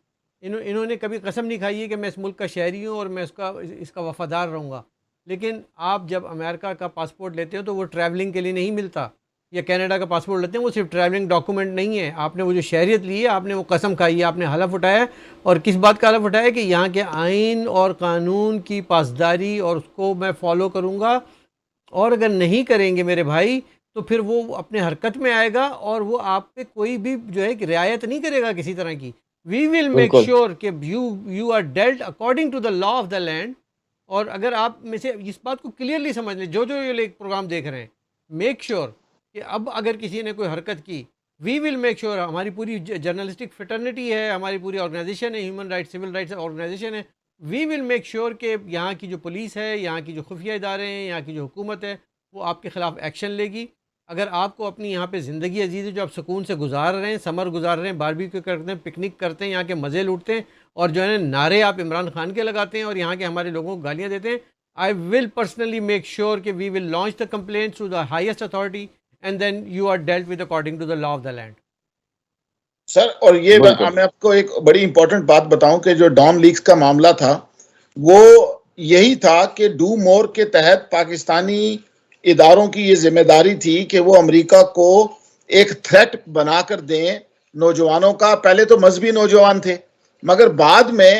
Speaker 2: انہوں نے کبھی قسم نہیں کھائی ہے کہ میں اس ملک کا شہری ہوں اور میں اس کا وفادار رہوں گا. لیکن آپ جب امریکہ کا پاسپورٹ لیتے ہو تو وہ ٹریولنگ کے لیے نہیں ملتا، یا کینیڈا کا پاسپورٹ لیتے ہیں وہ صرف ٹریولنگ ڈاکومنٹ نہیں ہے. آپ نے وہ جو شہریت لی ہے، آپ نے وہ قسم کھائی ہے، آپ نے حلف اٹھایا ہے. اور کس بات کا حلف اٹھایا ہے؟ کہ یہاں کے آئین اور قانون کی پاسداری اور اس کو میں فالو کروں گا، اور اگر نہیں کریں گے میرے بھائی تو پھر وہ اپنے حرکت میں آئے گا اور وہ آپ پہ کوئی بھی جو ہے کہ رعایت نہیں کرے گا کسی طرح کی. وی ول میک
Speaker 4: بالکل
Speaker 2: شیور کہ you are dealt according to the law of the land. اور اگر آپ میں سے اس بات کو کلیئرلی سمجھ لیں، جو یہ پروگرام دیکھ رہے ہیں، میک شیور کہ اب اگر کسی نے کوئی حرکت کی، وی ول میک شیور. ہماری پوری جرنلسٹک فٹرنیٹی ہے، ہماری پوری آرگنائزیشن ہے، human rights civil rights organisation ہے، وی ول میک شیور کہ یہاں کی جو پولیس ہے، یہاں کی جو خفیہ ادارے ہیں، یہاں کی جو حکومت ہے، وہ آپ کے خلاف ایکشن لے گی. اگر آپ کو اپنی یہاں پہ زندگی عزیز ہے، جو آپ سکون سے گزار رہے ہیں، سمر گزار رہے ہیں، باربیکیو کرتے ہیں، پکنک کرتے ہیں، یہاں کے مزے لوٹتے ہیں، اور جو ہے نا نعرے آپ عمران خان کے لگاتے ہیں اور یہاں کے ہمارے لوگوں کو گالیاں دیتے ہیں، I will personally make sure کہ we will launch the complaint to the highest authority and then you are dealt with according to the law of the land.
Speaker 3: Sir, اور یہ
Speaker 4: بالکل
Speaker 3: میں آپ کو ایک بڑی امپورٹنٹ بات بتاؤں کہ جو ڈان لیکس کا معاملہ تھا وہ یہی تھا کہ ڈو مور کے تحت پاکستانی اداروں کی یہ ذمہ داری تھی کہ وہ امریکہ کو ایک تھریٹ بنا کر دیں نوجوانوں کا. پہلے تو مذہبی نوجوان تھے، مگر بعد میں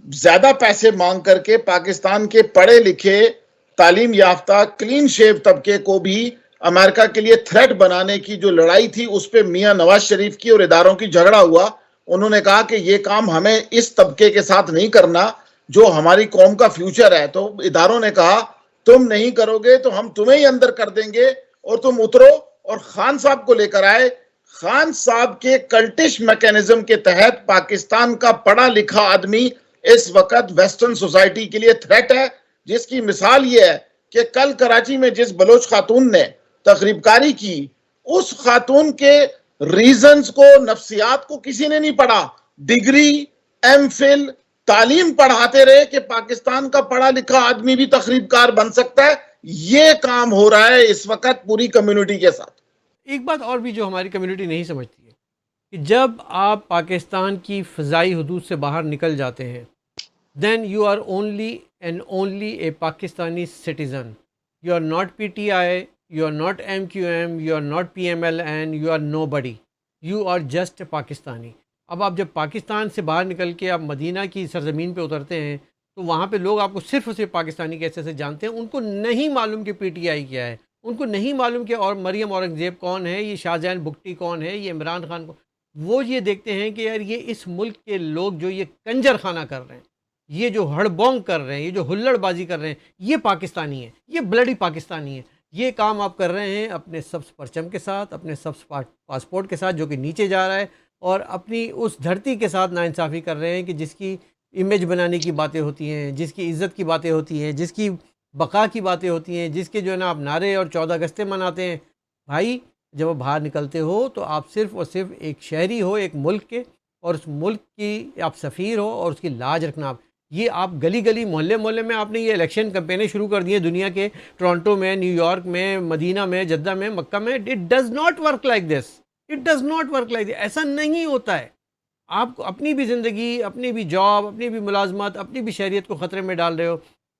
Speaker 3: زیادہ پیسے مانگ کر کے پاکستان کے پڑھے لکھے تعلیم یافتہ کلین شیو طبقے کو بھی امریکہ کے لیے تھریٹ بنانے کی جو لڑائی تھی اس پہ میاں نواز شریف کی اور اداروں کی جھگڑا ہوا. انہوں نے کہا کہ یہ کام ہمیں اس طبقے کے ساتھ نہیں کرنا جو ہماری قوم کا فیوچر ہے. تو اداروں نے کہا تم نہیں کرو گے تو ہم تمہیں ہی اندر کر دیں گے اور تم اترو. اور خان صاحب کو لے کر آئے. خان صاحب کے کلٹش میکینزم کے تحت پاکستان کا پڑھا لکھا آدمی اس وقت ویسٹرن سوسائٹی کے لیے تھریٹ ہے، جس کی مثال یہ ہے کہ کل کراچی میں جس بلوچ خاتون نے تقریب کاری کی، اس خاتون کے ریزنز کو، نفسیات کو کسی نے نہیں پڑھا. ڈگری، ایم فل تعلیم پڑھاتے رہے کہ پاکستان کا پڑھا لکھا آدمی بھی تقریب کار بن سکتا ہے. یہ کام ہو رہا ہے اس وقت پوری کمیونٹی کے ساتھ.
Speaker 2: ایک بات اور بھی جو ہماری کمیونٹی نہیں سمجھتی ہے کہ جب آپ پاکستان کی فضائی حدود سے باہر نکل جاتے ہیں then you are only and only a Pakistani citizen. You are not PTI, you are not MQM, you are not PML and you are nobody. You are just a Pakistani. اب آپ جب پاکستان سے باہر نکل کے آپ مدینہ کی سرزمین پہ اترتے ہیں تو وہاں پہ لوگ آپ کو صرف اور صرف پاکستانی کیسے سے جانتے ہیں. ان کو نہیں معلوم کہ پی ٹی آئی کیا ہے، ان کو نہیں معلوم کہ اور مریم اورنگزیب کون ہے، یہ شاہجہان بگٹی کون ہے، یہ عمران خان کون. وہ یہ دیکھتے ہیں کہ یار یہ اس ملک کے لوگ جو یہ کنجر خانہ کر رہے ہیں، یہ جو ہڑ بونگ کر رہے ہیں، یہ جو ہلڑ بازی کر رہے ہیں، یہ پاکستانی ہیں، یہ بلڈی پاکستانی ہیں. یہ کام آپ کر رہے ہیں اپنے سبز پرچم کے ساتھ، اپنے سبز پاسپورٹ کے ساتھ جو کہ نیچے جا رہا ہے، اور اپنی اس دھرتی کے ساتھ ناانصافی کر رہے ہیں کہ جس کی امیج بنانے کی باتیں ہوتی ہیں، جس کی عزت کی باتیں ہوتی ہیں، جس کی بقا کی باتیں ہوتی ہیں، جس کے جو ہے نا آپ نعرے اور 14 اگستیں مناتے ہیں. بھائی جب آپ باہر نکلتے ہو تو آپ صرف اور صرف ایک شہری ہو ایک ملک کے، اور اس ملک کی آپ سفیر ہو اور اس کی لاج رکھنا. آپ یہ آپ گلی گلی محلے محلے میں آپ نے یہ الیکشن کمپینیں شروع کر دی ہیں دنیا کے، ٹورانٹو میں، نیو یارک میں، مدینہ میں، جدہ میں، مکہ میں. It does not work like this. It does not work like this. ایسا نہیں ہوتا ہے. آپ کو اپنی بھی زندگی، اپنی بھی جاب، اپنی بھی ملازمت، اپنی بھی شہریت کو خطرے میں ڈال رہے ہو،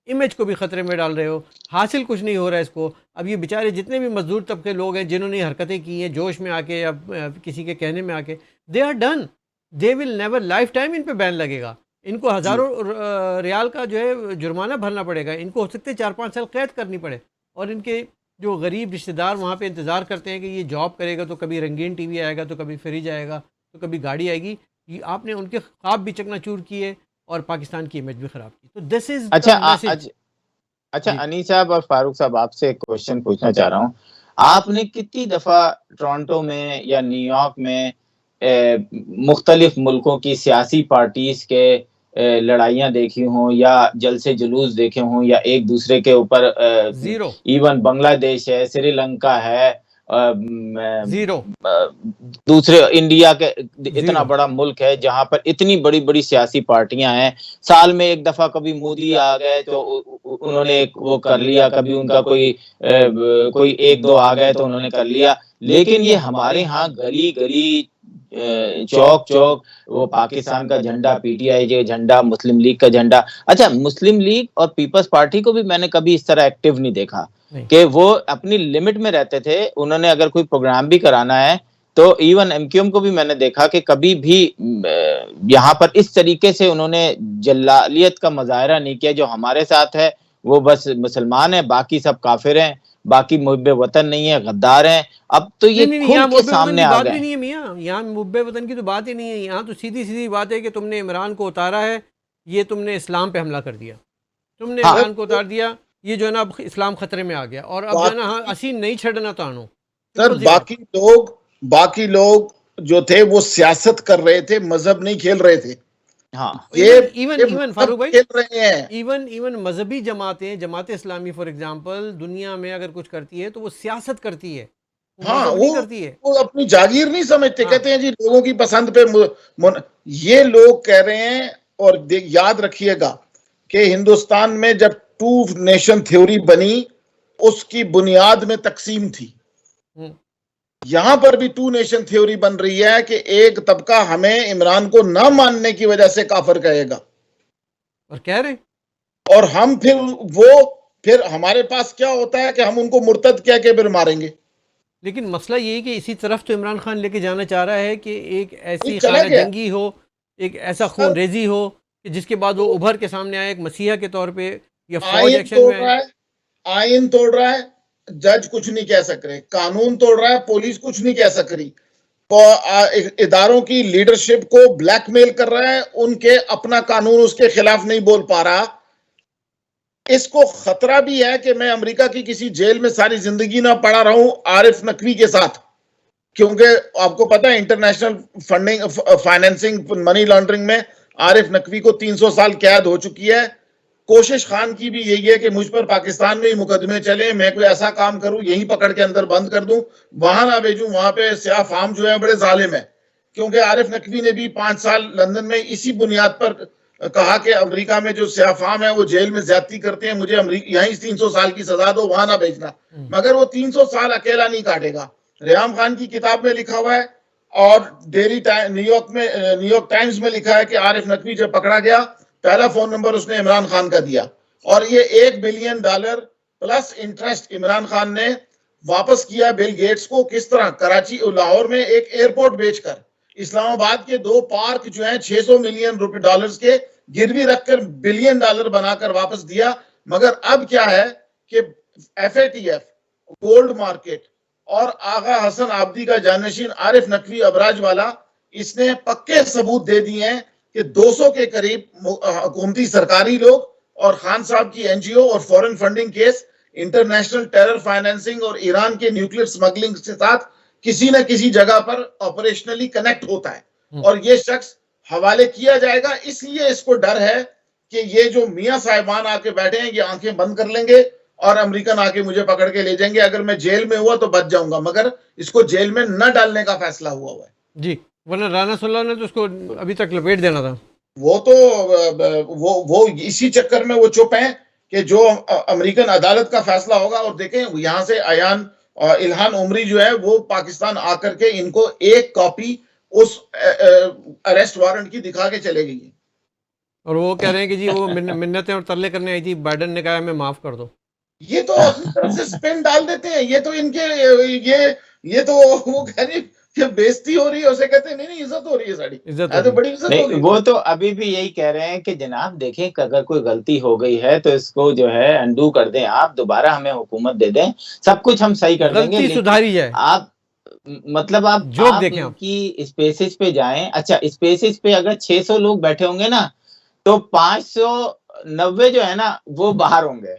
Speaker 2: امیج کو بھی خطرے میں ڈال رہے ہو. حاصل کچھ نہیں ہو رہا ہے اس کو. اب یہ بیچارے جتنے بھی مزدور طبقے لوگ ہیں جنہوں نے حرکتیں کی ہیں جوش میں آ کے یا کسی کے کہنے میں آ کے، they are done. They will never life time ان پہ بین لگے گا. ان کو ہزاروں ریال کا جو ہے جرمانہ بھرنا پڑے گا. ان کو ہو سکتے 4-5 سال قید کرنی پڑے. اور ان کے جو غریب رشتہ دار وہاں پہ انتظار کرتے ہیں کہ یہ جاب کرے گا تو کبھی رنگین ٹی وی آئے گا، تو کبھی فریج آئے گا، تو کبھی گاڑی آئے گی. یہ آپ نے ان کے خواب بھی چکنا چور کیے اور پاکستان کی امیج بھی خراب کی. تو دس از دا میسج.
Speaker 4: اچھا انیس صاحب اور فاروق صاحب، آپ سے ایک کوشچن پوچھنا چاہ رہا ہوں. آپ نے کتنی دفعہ ٹورانٹو میں یا نیو یارک میں مختلف ملکوں کی سیاسی پارٹیز کے لڑائیاں دیکھی ہوں یا جلسے جلوس دیکھے ہوں یا ایک دوسرے کے اوپر،
Speaker 2: زیرو
Speaker 4: ایون بنگلہ دیش ہے، سری لنکا ہے،
Speaker 2: زیرو
Speaker 4: دوسرے انڈیا کے اتنا بڑا ملک ہے جہاں پر اتنی بڑی بڑی سیاسی پارٹیاں ہیں. سال میں ایک دفعہ کبھی مودی آ گئے تو انہوں نے وہ کر لیا، کبھی ان کا کوئی ایک دو آ گئے تو انہوں نے کر لیا. لیکن یہ ہمارے ہاں گلی گلی، چوک چوک، وہ پاکستان کا جھنڈا، پی ٹی آئی کا جھنڈا، مسلم لیگ کا جھنڈا. اچھا مسلم لیگ اور پیپلز پارٹی کو بھی میں نے کبھی اس طرح ایکٹیو نہیں دیکھا کہ وہ اپنی لمٹ میں رہتے تھے. انہوں نے اگر کوئی پروگرام بھی کرانا ہے تو ایون ایم کیو ایم کو بھی میں نے دیکھا کہ کبھی بھی یہاں پر اس طریقے سے انہوں نے جلالیت کا مظاہرہ نہیں کیا. جو ہمارے ساتھ ہے وہ بس مسلمان ہیں، باقی سب کافر ہیں، باقی محب وطن نہیں ہے، غدار ہیں. اب تو یہ
Speaker 2: نہیں،
Speaker 4: کھل
Speaker 2: یہاں
Speaker 4: کے
Speaker 2: محب وطن
Speaker 4: سامنے
Speaker 2: کی
Speaker 4: آ
Speaker 2: بات
Speaker 4: گئے.
Speaker 2: بھی نہیں ہے میاں. یہاں محب وطن کی تو بات ہی نہیں ہے. یہاں تو سیدھی سیدھی بات ہے کہ تم نے عمران کو اتارا ہے، یہ تم نے اسلام پہ حملہ کر دیا. تم نے عمران کو اتار دیا، یہ جو ہے نا اب اسلام خطرے میں آ گیا. اور اب جو ہے نا ہاں اسی نہیں چھڑنا تانو.
Speaker 3: سر باقی لوگ جو تھے وہ سیاست کر رہے تھے، مذہب نہیں کھیل رہے تھے.
Speaker 4: ہاں
Speaker 2: ایون
Speaker 3: مذہب
Speaker 2: فاروق بھائی،
Speaker 3: کھیل رہے ہیں.
Speaker 2: ایون مذہبی جماعتیں، جماعت اسلامی فار ایگزامپل، دنیا میں اگر کچھ کرتی ہے تو وہ سیاست کرتی ہے، وہ
Speaker 3: ہاں
Speaker 2: مذہب نہیں کرتی ہے.
Speaker 3: وہ اپنی جاگیر نہیں سمجھتے.
Speaker 2: ہاں.
Speaker 3: کہتے ہیں جی لوگوں کی پسند پہ یہ لوگ کہہ رہے ہیں. اور یاد رکھیے گا کہ ہندوستان میں جب 2 نیشن تھیوری بنی اس کی بنیاد میں تقسیم تھی. یہاں پر بھی 2 نیشن تھیوری بن رہی ہے کہ ایک طبقہ ہمیں عمران کو نہ ماننے کی وجہ سے کافر کہے گا،
Speaker 2: اور کہہ رہے
Speaker 3: اور ہم پھر ہمارے پاس کیا ہوتا ہے کہ ہم ان کو مرتد کہہ کے پھر ماریں گے.
Speaker 2: لیکن مسئلہ یہ ہے کہ اسی طرف تو عمران خان لے کے جانا چاہ رہا ہے کہ ایک ایسی
Speaker 3: چلا
Speaker 2: خانہ
Speaker 3: گیا
Speaker 2: جنگی ہو، ایک ایسا خون ریزی ہو کہ جس کے بعد وہ ابھر کے سامنے آئے ایک مسیحا کے طور پہ یا فوج ایکشن میں آئے.
Speaker 3: آئین توڑ رہا ہے، جج کچھ نہیں کہہ سک رہے. قانون توڑ رہا ہے، پولیس کچھ نہیں کہہ سک رہی. اداروں کی لیڈرشپ کو بلیک میل کر رہا ہے، ان کے اپنا قانون اس کے خلاف نہیں بول پا رہا. اس کو خطرہ بھی ہے کہ میں امریکہ کی کسی جیل میں ساری زندگی نہ پڑا رہا ہوں عارف نقوی کے ساتھ، کیونکہ آپ کو پتا ہے international funding, financing, money laundering میں عارف نقوی کو 300 سال قید ہو چکی ہے. کوشش خان کی بھی یہی ہے کہ مجھ پر پاکستان میں ہی مقدمے چلیں، میں کوئی ایسا کام کروں یہیں پکڑ کے اندر بند کر دوں، وہاں نہ بھیجوں. وہاں پہ سیاہ فام جو ہے بڑے ظالم ہیں، کیونکہ عارف نقوی نے بھی 5 سال لندن میں اسی بنیاد پر کہا کہ امریکہ میں جو سیاہ فام ہے وہ جیل میں زیادتی کرتے ہیں، مجھے یہیں 300 سال کی سزا دو، وہاں نہ بھیجنا. مگر وہ 300 سال اکیلا نہیں کاٹے گا. ریحام خان کی کتاب میں لکھا ہوا ہے اور نیو یارک ٹائمز میں لکھا ہے کہ عارف نقوی جب پکڑا گیا پہلا فون نمبر اس نے عمران خان کا دیا، اور یہ $1 billion plus interest Imran Khan نے واپس کیا بل گیٹس کو. کس طرح؟ کراچی اور لاہور میں ایک ایئرپورٹ بیچ کر، اسلام آباد کے 2 پارک جو ہیں $600 ملین کے گروی رکھ کر $1 بلین بنا کر واپس دیا. مگر اب کیا ہے کہ FATF، گولڈ مارکیٹ اور آغا حسن آبدی کا جانشین عارف نقوی ابراج والا، اس نے پکے ثبوت دے دیے ہیں کہ 200 کے قریب حکومتی سرکاری لوگ اور خان صاحب کی NGO اور foreign funding case international terror financing اور ایران کے نیوکلیر سمگلنگ کے ساتھ کسی نہ کسی جگہ پر آپریشنلی کنیکٹ ہوتا ہے، اور یہ شخص حوالے کیا جائے گا. اس لیے اس کو ڈر ہے کہ یہ جو میاں صاحبان آ کے بیٹھے ہیں یہ آنکھیں بند کر لیں گے اور امریکن آ کے مجھے پکڑ کے لے جائیں گے, اگر میں جیل میں ہوا تو بچ جاؤں گا, مگر اس کو جیل میں نہ ڈالنے کا فیصلہ ہوا ہے.
Speaker 2: جی, ورنہ رانا صلی اللہ نے تو اس کو ابھی تک لپیٹ دینا تھا.
Speaker 3: وہ تو وہ اسی چکر میں وہ چپ ہیں کہ جو امریکن عدالت کا فیصلہ ہوگا. اور دیکھیں یہاں سے الہان عمری جو ہے وہ پاکستان آ کر کے ان کو ایک کاپی اس اریسٹ وارنٹ کی دکھا کے چلے گئی.
Speaker 2: اور وہ کہہ رہے ہیں کہ جی وہ منتیں اور ترلے کرنے آئی تھی, بائیڈن نے کہا ہمیں معاف کر دو.
Speaker 3: یہ تو اپنی طرف سے سپن ڈال دیتے ہیں. یہ تو ان کے یہ تو وہ کہہ رہی کہ بےزتی ہو رہی ہے, اسے کہتے ہیں نہیں عزت ہو رہی ہے ساری, تو بڑی عزت ہو رہی ہے.
Speaker 4: وہ تو ابھی بھی یہی کہہ رہے ہیں کہ جناب دیکھیں کہ اگر کوئی غلطی ہو گئی ہے تو اس کو جو ہے انڈو کر دیں, آپ دوبارہ ہمیں حکومت دے دیں, سب کچھ ہم صحیح کر دیں گے,
Speaker 2: غلطی سدھاری جائے.
Speaker 4: آپ مطلب آپ
Speaker 2: دیکھیں
Speaker 4: ان کی اسپیسز پہ جائیں. اچھا اسپیسز پہ اگر 600 لوگ بیٹھے ہوں گے نا تو 590 جو ہے نا وہ باہر ہوں گے,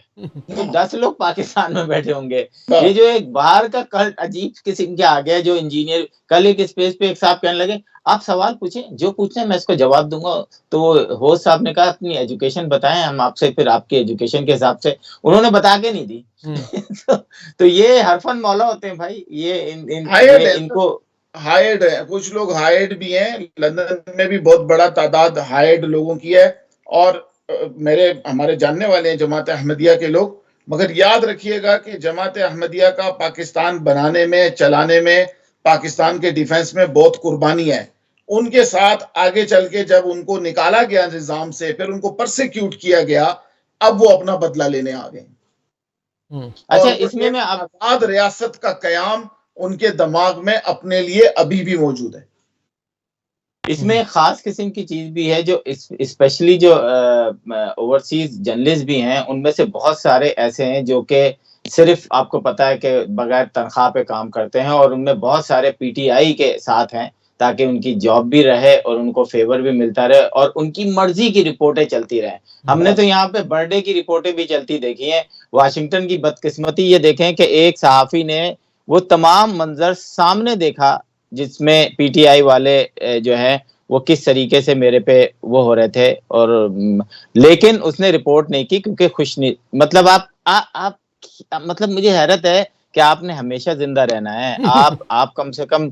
Speaker 4: تو 10 لوگ پاکستان میں بیٹھے ہوں گے. یہ جو ایک باہر کا کلٹ عجیب قسم کے آ گیا. جو انجینئر کل ایک اسپیس پہ ایک صاحب کہنے لگے آپ سوال پوچھیں, جو پوچھیں میں اس کو جواب دوں گا. تو ہوسٹ صاحب نے کہا اپنی ایجوکیشن بتائیں, ہم آپ سے پھر آپ کی ایجوکیشن کے حساب سے, انہوں نے بتا کے نہیں دی. تو یہ حرفن مولا ہوتے ہیں بھائی, یہ ان کو
Speaker 3: ہائیڈ ہے. کچھ لوگ ہائیڈ بھی ہیں, لندن میں بھی بہت بڑا تعداد ہائیڈ لوگوں کی ہے, اور ہمارے جاننے والے ہیں جماعت احمدیہ کے لوگ. مگر یاد رکھیے گا کہ جماعت احمدیہ کا پاکستان بنانے میں, چلانے میں, پاکستان کے ڈیفنس میں بہت قربانی ہے. ان کے ساتھ آگے چل کے جب ان کو نکالا گیا نظام سے, پھر ان کو پرسیکیوٹ کیا گیا, اب وہ اپنا بدلہ لینے آ گئے.
Speaker 4: اچھا اس میں
Speaker 3: آزاد ریاست کا قیام ان کے دماغ میں اپنے لیے ابھی بھی موجود ہے.
Speaker 4: اس میں خاص قسم کی چیز بھی ہے, جو اسپیشلی جو اوورسیز جرنلسٹ بھی ہیں ان میں سے بہت سارے ایسے ہیں جو کہ صرف آپ کو پتا ہے کہ بغیر تنخواہ پہ کام کرتے ہیں, اور ان میں بہت سارے پی ٹی آئی کے ساتھ ہیں تاکہ ان کی جاب بھی رہے اور ان کو فیور بھی ملتا رہے اور ان کی مرضی کی رپورٹیں چلتی رہیں. ہم نے تو یہاں پہ برتھ ڈے کی رپورٹیں بھی چلتی دیکھی ہیں. واشنگٹن کی بدقسمتی یہ دیکھیں کہ ایک صحافی نے وہ تمام منظر سامنے دیکھا جس میں پی ٹی آئی والے جو ہے وہ کس طریقے سے میرے پہ وہ ہو رہے تھے, اور لیکن اس نے رپورٹ نہیں کی کیونکہ مطلب آپ مطلب مجھے حیرت ہے کہ آپ نے ہمیشہ زندہ رہنا ہے. آپ کم سے کم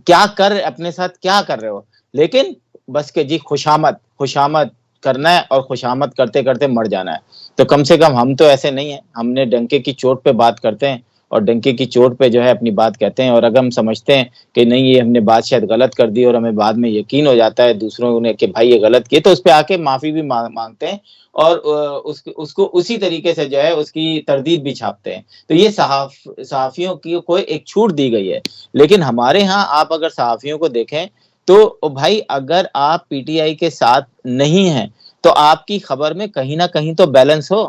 Speaker 4: کیا اپنے ساتھ کیا کر رہے ہو, لیکن بس کہ جی خوشامد کرنا ہے اور خوشامد کرتے کرتے مر جانا ہے. تو کم سے کم ہم تو ایسے نہیں ہیں, ہم نے ڈنکے کی چوٹ پہ بات کرتے ہیں اور ڈنکے کی چوٹ پہ جو ہے اپنی بات کہتے ہیں. اور اگر ہم سمجھتے ہیں کہ نہیں یہ ہم نے بات شاید غلط کر دی اور ہمیں بعد میں یقین ہو جاتا ہے دوسروں نے کہ بھائی یہ غلط کیے, تو اس پہ آ کے معافی بھی مانگتے ہیں اور اس کو اسی طریقے سے جو ہے اس کی تردید بھی چھاپتے ہیں. تو یہ صحافیوں کی کوئی ایک چھوٹ دی گئی ہے. لیکن ہمارے ہاں آپ اگر صحافیوں کو دیکھیں تو بھائی اگر آپ پی ٹی آئی کے ساتھ نہیں ہیں تو آپ کی خبر میں کہیں نہ کہیں تو بیلنس ہو.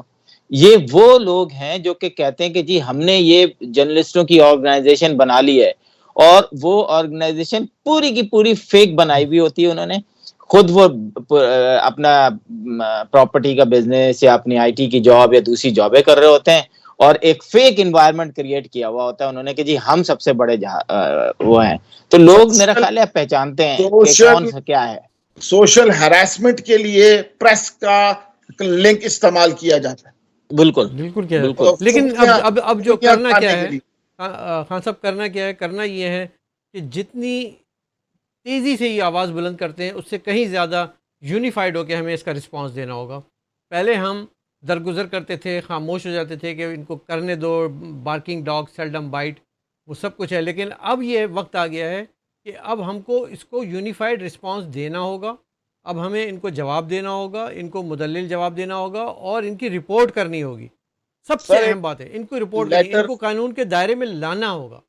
Speaker 4: یہ وہ لوگ ہیں جو کہ کہتے ہیں کہ جی ہم نے یہ جرنلسٹوں کی آرگنائزیشن بنا لی ہے, اور وہ آرگنائزیشن پوری کی پوری فیک بنائی ہوئی ہوتی ہے. انہوں نے خود وہ اپنا پراپرٹی کا بزنس یا اپنی آئی ٹی کی جاب یا دوسری جابیں کر رہے ہوتے ہیں, اور ایک فیک انوائرمنٹ کریٹ کیا ہوا ہوتا ہے انہوں نے کہ جی ہم سب سے بڑے وہ ہیں. تو لوگ میرا خیال ہے پہچانتے ہیں کہ کون سا کیا ہے.
Speaker 3: سوشل ہراسمنٹ کے لیے پریس کا لنک استعمال کیا جاتا ہے.
Speaker 2: بالکل لیکن اب جو کرنا کیا ہے خان صاحب, کرنا کیا ہے, کرنا یہ ہے کہ جتنی تیزی سے یہ آواز بلند کرتے ہیں اس سے کہیں زیادہ یونیفائڈ ہو کے ہمیں اس کا رسپانس دینا ہوگا. پہلے ہم درگزر کرتے تھے, خاموش ہو جاتے تھے کہ ان کو کرنے دو, بارکنگ ڈاگ سیلڈم بائٹ, وہ سب کچھ ہے. لیکن اب یہ وقت آ گیا ہے کہ اب ہم کو اس کو یونیفائڈ رسپانس دینا ہوگا. اب ہمیں ان کو جواب دینا ہوگا, ان کو مدلل جواب دینا ہوگا اور ان کی رپورٹ کرنی ہوگی. سب سے اہم بات ہے ان کو رپورٹ کرنی, ان کو قانون کے دائرے میں لانا ہوگا.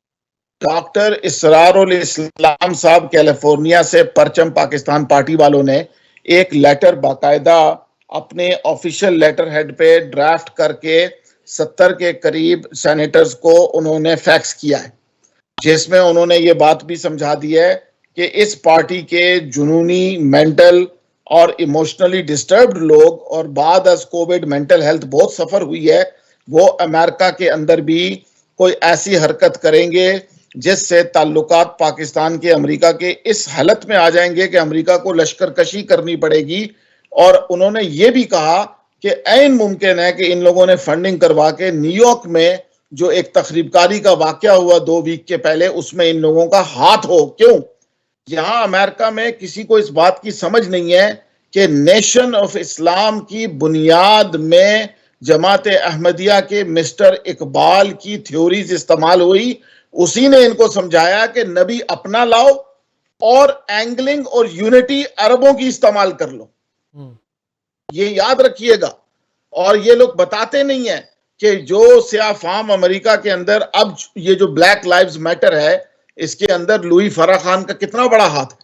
Speaker 3: ڈاکٹر اسرار الاسلام صاحب کیلیفورنیا سے پرچم پاکستان پارٹی والوں نے ایک لیٹر باقاعدہ اپنے آفیشل لیٹر ہیڈ پہ ڈرافٹ کر کے 70 کے قریب سینیٹرز کو انہوں نے فیکس کیا ہے, جس میں انہوں نے یہ بات بھی سمجھا دی ہے کہ اس پارٹی کے جنونی, مینٹل اور ایموشنلی ڈسٹربڈ لوگ, اور بعد از کووڈ مینٹل ہیلتھ بہت سفر ہوئی ہے, وہ امریکہ کے اندر بھی کوئی ایسی حرکت کریں گے جس سے تعلقات پاکستان کے امریکہ کے اس حالت میں آ جائیں گے کہ امریکہ کو لشکر کشی کرنی پڑے گی. اور انہوں نے یہ بھی کہا کہ عین ممکن ہے کہ ان لوگوں نے فنڈنگ کروا کے نیو یارک میں جو ایک تخریب کاری کا واقعہ ہوا 2 ویک کے پہلے اس میں ان لوگوں کا ہاتھ ہو. کیوں؟ یہاں امریکہ میں کسی کو اس بات کی سمجھ نہیں ہے کہ نیشن آف اسلام کی بنیاد میں جماعت احمدیہ کے مسٹر اقبال کی تھیوریز استعمال ہوئی. اسی نے ان کو سمجھایا کہ نبی اپنا لاؤ اور اینگلنگ اور یونٹی عربوں کی استعمال کر لو. یہ یاد رکھیے گا. اور یہ لوگ بتاتے نہیں ہیں کہ جو سیاہ فام امریکہ کے اندر اب یہ جو بلیک لائیوز میٹر ہے اس کے اندر لوئی فرح خان کا کتنا بڑا ہاتھ ہے.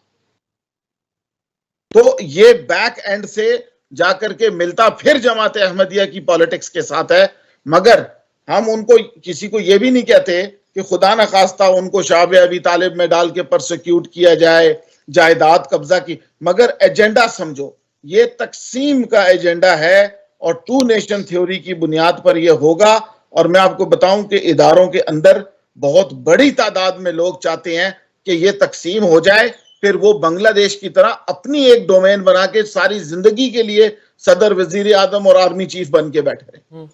Speaker 3: تو یہ بیک اینڈ سے جا کر کے ملتا پھر جماعت احمدیہ کی پالیٹکس کے ساتھ ہے. مگر ہم ان کو کسی کو یہ بھی نہیں کہتے کہ خدا نخواستہ ان کو شعب ابی طالب میں ڈال کے پرسیکیوٹ کیا جائے, جائیداد قبضہ کی. مگر ایجنڈا سمجھو, یہ تقسیم کا ایجنڈا ہے اور 2 نیشن تھیوری کی بنیاد پر یہ ہوگا. اور میں آپ کو بتاؤں کہ اداروں کے اندر بہت بڑی تعداد میں لوگ چاہتے ہیں کہ یہ تقسیم ہو جائے, پھر وہ بنگلہ دیش کی طرح اپنی ایک ڈومین بنا کے ساری زندگی کے لیے صدر, وزیر اعظم اور آرمی چیف بن کے بیٹھے رہے.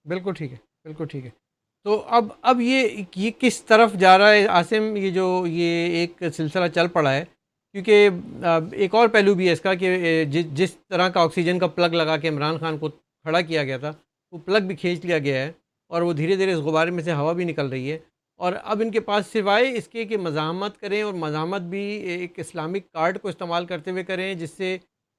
Speaker 2: بالکل ٹھیک ہے, بالکل ٹھیک ہے. تو اب یہ کس طرف جا رہا ہے عاصم؟ یہ ایک سلسلہ چل پڑا ہے, کیونکہ ایک اور پہلو بھی ہے اس کا کہ جس طرح کا آکسیجن کا پلگ لگا کے عمران خان کو کھڑا کیا گیا تھا, وہ پلگ بھی کھینچ لیا گیا ہے اور وہ دھیرے دھیرے اس غبارے میں سے ہوا بھی نکل رہی ہے. اور اب ان کے پاس سوائے اس کے کہ مزاحمت کریں, اور مزاحمت بھی ایک اسلامک کارڈ کو استعمال کرتے ہوئے کریں جس سے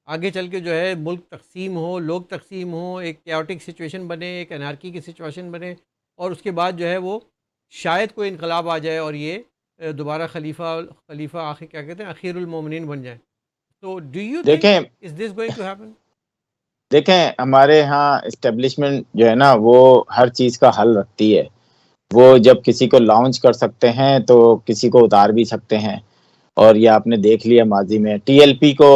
Speaker 2: آگے چل کے جو ہے ملک تقسیم ہو, لوگ تقسیم ہوں, ایک کیوٹک سچویشن بنے, ایک انارکی کی سچویشن بنے, اور اس کے بعد جو ہے وہ شاید کوئی انقلاب آ جائے اور یہ دوبارہ خلیفہ آخر کیا کہتے ہیں اخیر المومنین بن جائے. تو ڈو یو
Speaker 4: دیکھیں
Speaker 2: از دس گوئنگ ٹو ہیپن؟
Speaker 4: دیکھیں ہمارے ہاں اسٹیبلشمنٹ جو ہے نا وہ ہر چیز کا حل رکھتی ہے. وہ جب کسی کو لانچ کر سکتے ہیں تو کسی کو اتار بھی سکتے ہیں. اور یہ آپ نے دیکھ لیا ماضی میں ٹی ایل پی کو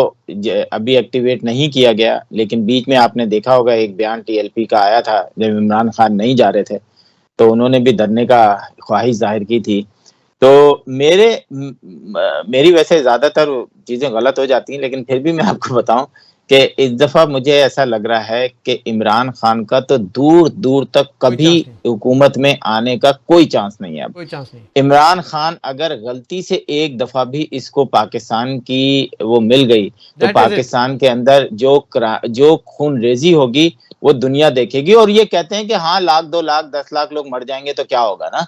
Speaker 4: ابھی ایکٹیویٹ نہیں کیا گیا, لیکن بیچ میں آپ نے دیکھا ہوگا ایک بیان ٹی ایل پی کا آیا تھا جب عمران خان نہیں جا رہے تھے, تو انہوں نے بھی دھرنے کا خواہش ظاہر کی تھی. تو میری ویسے زیادہ تر چیزیں غلط ہو جاتی ہیں, لیکن پھر بھی میں آپ کو بتاؤں کہ اس دفعہ مجھے ایسا لگ رہا ہے کہ عمران خان کا تو دور دور تک کبھی حکومت میں آنے کا کوئی چانس نہیں ہے. اب
Speaker 2: کوئی چانس نہیں.
Speaker 4: عمران خان اگر غلطی سے ایک دفعہ بھی اس کو پاکستان کی وہ مل گئی تو پاکستان کے اندر جو خون ریزی ہوگی وہ دنیا دیکھے گی. اور یہ کہتے ہیں کہ ہاں 1 لاکھ 2 لاکھ 10 لاکھ لوگ مر جائیں گے تو کیا ہوگا نا,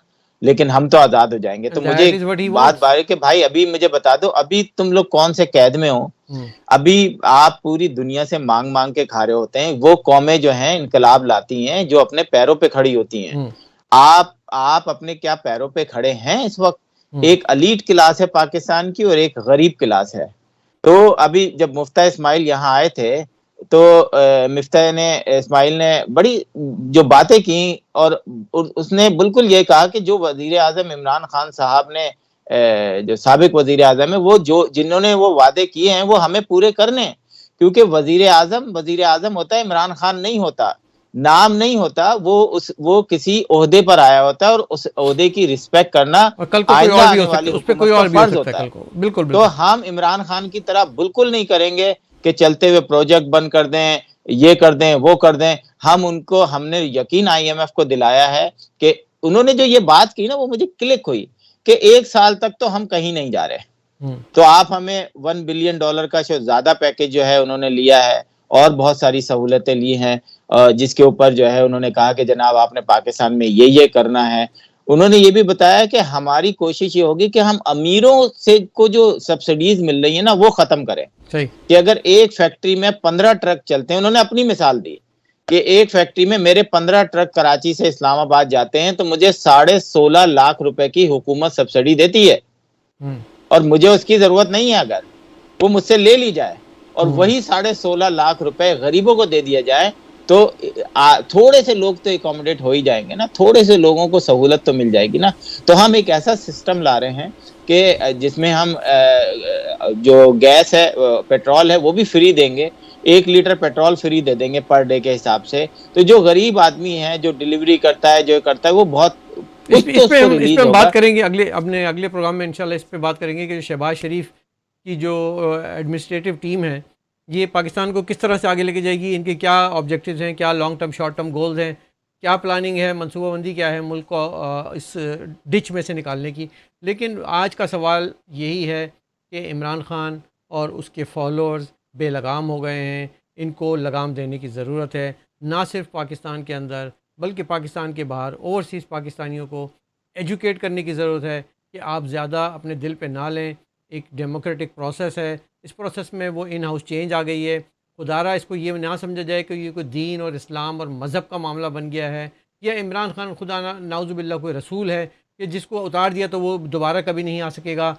Speaker 4: لیکن ہم تو آزاد ہو جائیں گے. تو مجھے بات باری کہ بھائی ابھی مجھے بتا دو, ابھی تم لوگ کون سے قید میں ہو؟ ابھی آپ پوری دنیا سے مانگ کے کھا رہے ہوتے ہیں. وہ قومیں جو ہیں انقلاب لاتی ہیں جو اپنے پیروں پہ کھڑی ہوتی ہیں. آپ اپنے کیا پیروں پہ کھڑے ہیں اس وقت؟ ایک الیٹ کلاس ہے پاکستان کی اور ایک غریب کلاس ہے. تو ابھی جب مفتیٰ اسماعیل یہاں آئے تھے تو مفتیٰ اسماعیل نے بڑی جو باتیں کی اور اس نے بالکل یہ کہا کہ جو وزیر اعظم عمران خان صاحب نے جو سابق وزیر اعظم ہے وہ جنہوں نے وہ وعدے کیے ہیں وہ ہمیں پورے کرنے, کیونکہ وزیر اعظم ہوتا ہے, عمران خان نہیں ہوتا, نام نہیں ہوتا, وہ کسی عہدے پر آیا ہوتا ہے اور اس عہدے کی رسپیکٹ کرنا آئندہ آنے والی حکومت کا فرض ہوتا ہے.
Speaker 2: بالکل.
Speaker 4: تو ہم عمران خان کی طرح بالکل نہیں کریں گے کہ چلتے ہوئے پروجیکٹ بند کر دیں, یہ کر دیں, وہ کر دیں. ہم نے یقین آئی ایم ایف کو دلایا ہے کہ انہوں نے جو یہ بات کی نا وہ مجھے کلک ہوئی کہ 1 سال تک تو ہم کہیں نہیں جا رہے. تو آپ ہمیں $1 بلین کا زیادہ پیکج جو ہے انہوں نے لیا ہے اور بہت ساری سہولتیں لی ہیں, جس کے اوپر جو ہے انہوں نے کہا کہ جناب آپ نے پاکستان میں یہ کرنا ہے. انہوں نے یہ بھی بتایا کہ ہماری کوشش یہ ہوگی کہ ہم امیروں سے کو جو سبسڈیز مل رہی ہیں نا وہ ختم کریں. کہ اگر ایک فیکٹری میں 15 ٹرک چلتے ہیں, انہوں نے اپنی مثال دی کہ ایک فیکٹری میں میرے 15 ٹرک کراچی سے اسلام آباد جاتے ہیں تو مجھے 16.5 لاکھ روپے کی حکومت سبسڈی دیتی ہے, اور مجھے اس کی ضرورت نہیں ہے. اگر وہ مجھ سے لے لی جائے اور وہی 16.5 لاکھ روپے غریبوں کو دے دیا جائے تو تھوڑے سے لوگ تو اکوموڈیٹ ہو ہی جائیں گے نا, تھوڑے سے لوگوں کو سہولت تو مل جائے گی نا. تو ہم ایک ایسا سسٹم لا رہے ہیں کہ جس میں ہم جو گیس ہے, پیٹرول ہے, وہ بھی فری دیں گے. 1 لیٹر پیٹرول فری دے دیں گے پر ڈے کے حساب سے. تو جو غریب آدمی ہے جو ڈیلیوری کرتا ہے, جو کرتا ہے, وہ بہت
Speaker 2: اس پہ بات کریں گے اگلے پروگرام میں انشاءاللہ. اس پہ بات کریں گے کہ شہباز شریف کی جو ایڈمنسٹریٹو ٹیم ہے یہ پاکستان کو کس طرح سے آگے لے کے جائے گی، ان کے کیا آبجیکٹیوز ہیں، کیا long term short term goals ہیں، کیا پلاننگ ہے، منصوبہ بندی کیا ہے ملک کو اس ڈچ میں سے نکالنے کی. لیکن آج کا سوال یہی ہے کہ عمران خان اور اس کے فالوورز بے لگام ہو گئے ہیں. ان کو لگام دینے کی ضرورت ہے، نہ صرف پاکستان کے اندر بلکہ پاکستان کے باہر اوورسیز پاکستانیوں کو ایجوکیٹ کرنے کی ضرورت ہے کہ آپ زیادہ اپنے دل پہ نہ لیں. ایک ڈیموکریٹک پروسیس ہے، اس پروسیس میں وہ ان ہاؤس چینج آ گئی ہے. خدا را اس کو یہ نہ سمجھا جائے کہ یہ کوئی دین اور اسلام اور مذہب کا معاملہ بن گیا ہے، یا عمران خان خدا نعوذ باللہ کوئی رسول ہے کہ جس کو اتار دیا تو وہ دوبارہ کبھی نہیں آ سکے گا.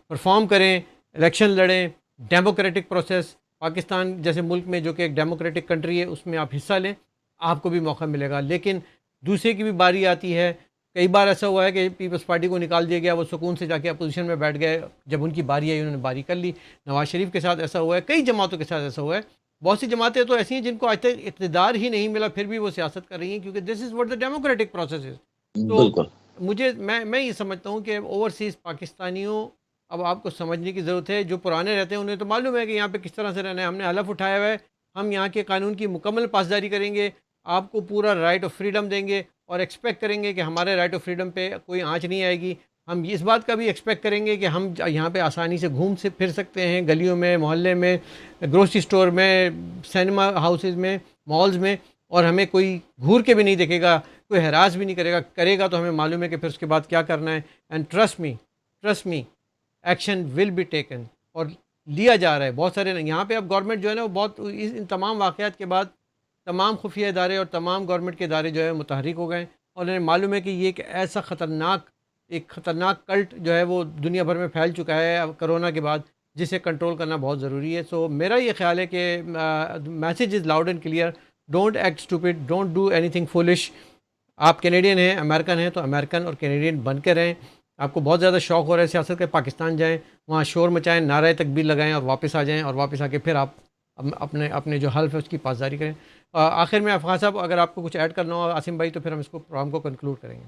Speaker 2: پرفارم کریں، الیکشن لڑیں، ڈیموکریٹک پروسیس پاکستان جیسے ملک میں جو کہ ایک ڈیموکریٹک کنٹری ہے اس میں آپ حصہ لیں، آپ کو بھی موقع ملے گا. لیکن دوسرے کی بھی باری آتی ہے. کئی بار ایسا ہوا ہے کہ پیپلز پارٹی کو نکال دیا گیا، وہ سکون سے جا کے اپوزیشن میں بیٹھ گئے، جب ان کی باری آئی انہوں نے باری کر لی. نواز شریف کے ساتھ ایسا ہوا ہے، کئی جماعتوں کے ساتھ ایسا ہوا ہے. بہت سی جماعتیں تو ایسی ہیں جن کو آج تک اقتدار ہی نہیں ملا پھر بھی وہ سیاست کر رہی ہیں، کیونکہ this is what the democratic process is. تو
Speaker 4: بالکل
Speaker 2: مجھے میں یہ سمجھتا ہوں کہ اوورسیز پاکستانیوں اب آپ کو سمجھنے کی ضرورت ہے. جو پرانے رہتے ہیں انہیں تو معلوم ہے کہ یہاں پہ کس طرح سے رہنا ہے. ہم نے حلف اٹھایا ہوا ہے ہم یہاں کے قانون کی مکمل پاسداری کریں گے، آپ کو پورا رائٹ آف فریڈم دیں گے، اور ایکسپیکٹ کریں گے کہ ہمارے رائٹ آف فریڈم پہ کوئی آنچ نہیں آئے گی. ہم اس بات کا بھی ایکسپیکٹ کریں گے کہ ہم یہاں پہ آسانی سے گھوم سے پھر سکتے ہیں، گلیوں میں، محلے میں، گروسری سٹور میں، سینما ہاؤسز میں، مالز میں، اور ہمیں کوئی گھور کے بھی نہیں دیکھے گا، کوئی ہراس بھی نہیں کرے گا تو ہمیں معلوم ہے کہ پھر اس کے بعد کیا کرنا ہے. And trust me action will be taken, اور لیا جا رہا ہے. بہت سارے یہاں پہ اب گورنمنٹ جو ہے نا وہ بہت ان تمام واقعات کے بعد تمام خفیہ ادارے اور تمام گورنمنٹ کے ادارے جو ہے متحرک ہو گئے، اور انہیں معلوم ہے کہ یہ ایک ایسا خطرناک کلٹ جو ہے وہ دنیا بھر میں پھیل چکا ہے اب کرونا کے بعد، جسے کنٹرول کرنا بہت ضروری ہے. سو میرا یہ خیال ہے کہ message is loud and clear, don't act stupid, don't do any thing foolish. آپ کینیڈین ہیں، امریکن ہیں، تو امریکن اور کینیڈین بن کے رہیں. آپ کو بہت زیادہ شوق ہو رہا ہے سیاست کے، پاکستان جائیں، وہاں شور مچائیں، نعرہ تکبیر لگائیں، اور واپس آ جائیں، اور واپس آ کے پھر آپ اپنے جو حلف ہے اس کی پاسداری کریں. آخر میں افغان صاحب اگر آپ کو کچھ ایڈ کرنا ہو عاصم بھائی تو پھر ہم اس کو پروگرام کو کنکلوڈ کریں گے.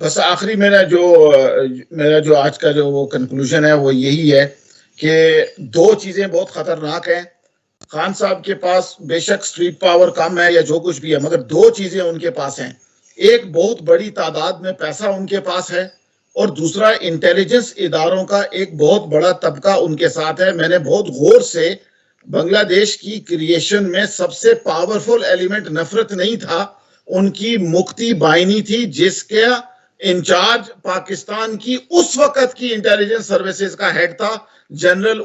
Speaker 3: بس آخری میرا جو آج کا جو وہ کنکلوژن ہے وہ یہی ہے کہ دو چیزیں بہت خطرناک ہیں. خان صاحب کے پاس بے شک سٹریٹ پاور کم ہے یا جو کچھ بھی ہے، مگر دو چیزیں ان کے پاس ہیں. ایک بہت بڑی تعداد میں پیسہ ان کے پاس ہے، اور دوسرا انٹیلیجنس اداروں کا ایک بہت بڑا طبقہ ان کے ساتھ ہے. میں نے بہت غور سے بنگلہ دیش کی کریشن میں سب سے پاورفل ایلیمنٹ نفرت نہیں تھا، ان کی مکتی بائنی تھی، جس کے انچارج پاکستان کی اس وقت کی انٹیلیجنس سروسز کا ہیڈ تھا جنرل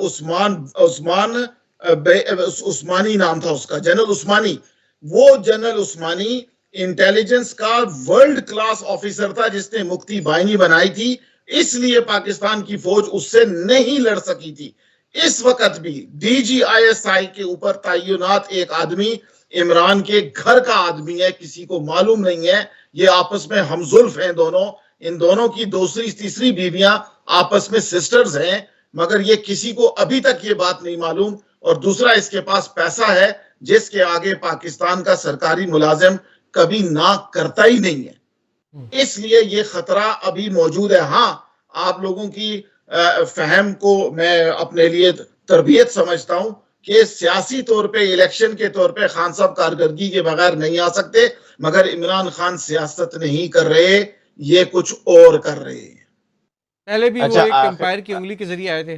Speaker 3: عثمانی نام تھا اس کا، جنرل عثمانی. وہ جنرل عثمانی انٹیلیجنس کا ورلڈ کلاس آفیسر تھا جس نے مکتی بائنی بنائی تھی، اس لیے پاکستان کی فوج اس سے نہیں لڑ سکی تھی. اس وقت بھی D G I S I کے اوپر تعینات ایک آدمی عمران کے گھر کا آدمی ہے، کسی کو معلوم نہیں ہے. یہ آپس میں ہم زلف ہیں دونوں، ان دونوں کی دوسری تیسری بیویاں آپس میں سسٹرز ہیں، مگر یہ کسی کو ابھی تک یہ بات نہیں معلوم. اور دوسرا، اس کے پاس پیسہ ہے جس کے آگے پاکستان کا سرکاری ملازم کبھی نہ کرتا ہی نہیں ہے. اس لیے یہ خطرہ ابھی موجود ہے. ہاں، آپ لوگوں کی فہم کو میں اپنے لیے تربیت سمجھتا ہوں کہ سیاسی طور پہ، الیکشن کے طور پہ خان صاحب کارکردگی کے بغیر نہیں آ سکتے، مگر عمران خان سیاست نہیں کر رہے، یہ کچھ اور کر رہے ہیں.
Speaker 2: پہلے بھی وہ ایک امپائر کی انگلی کے ذریعے آئے تھے،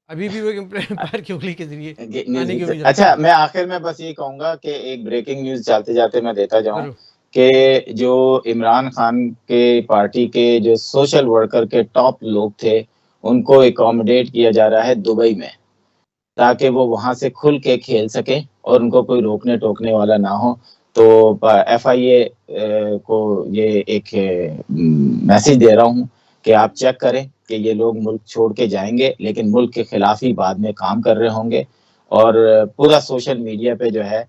Speaker 2: ابھی بھی وہ امپائر کی انگلی کے ذریعے آنے کی امید.
Speaker 4: اچھا، میں آخر میں بس یہ کہوں گا کہ ایک بریکنگ نیوز چلتے جاتے میں دیتا جاؤں کہ جو عمران خان کے پارٹی کے جو سوشل ورکر کے ٹاپ لوگ تھے ان کو اکوموڈیٹ کیا جا رہا ہے دبئی میں، تاکہ وہ وہاں سے کھل کے کھیل سکے اور ان کو کوئی روکنے ٹوکنے والا نہ ہو. تو ایف آئی اے کو یہ ایک میسج دے رہا ہوں کہ آپ چیک کریں کہ یہ لوگ ملک چھوڑ کے جائیں گے لیکن ملک کے خلاف ہی بعد میں کام کر رہے ہوں گے، اور پورا سوشل میڈیا پہ جو ہے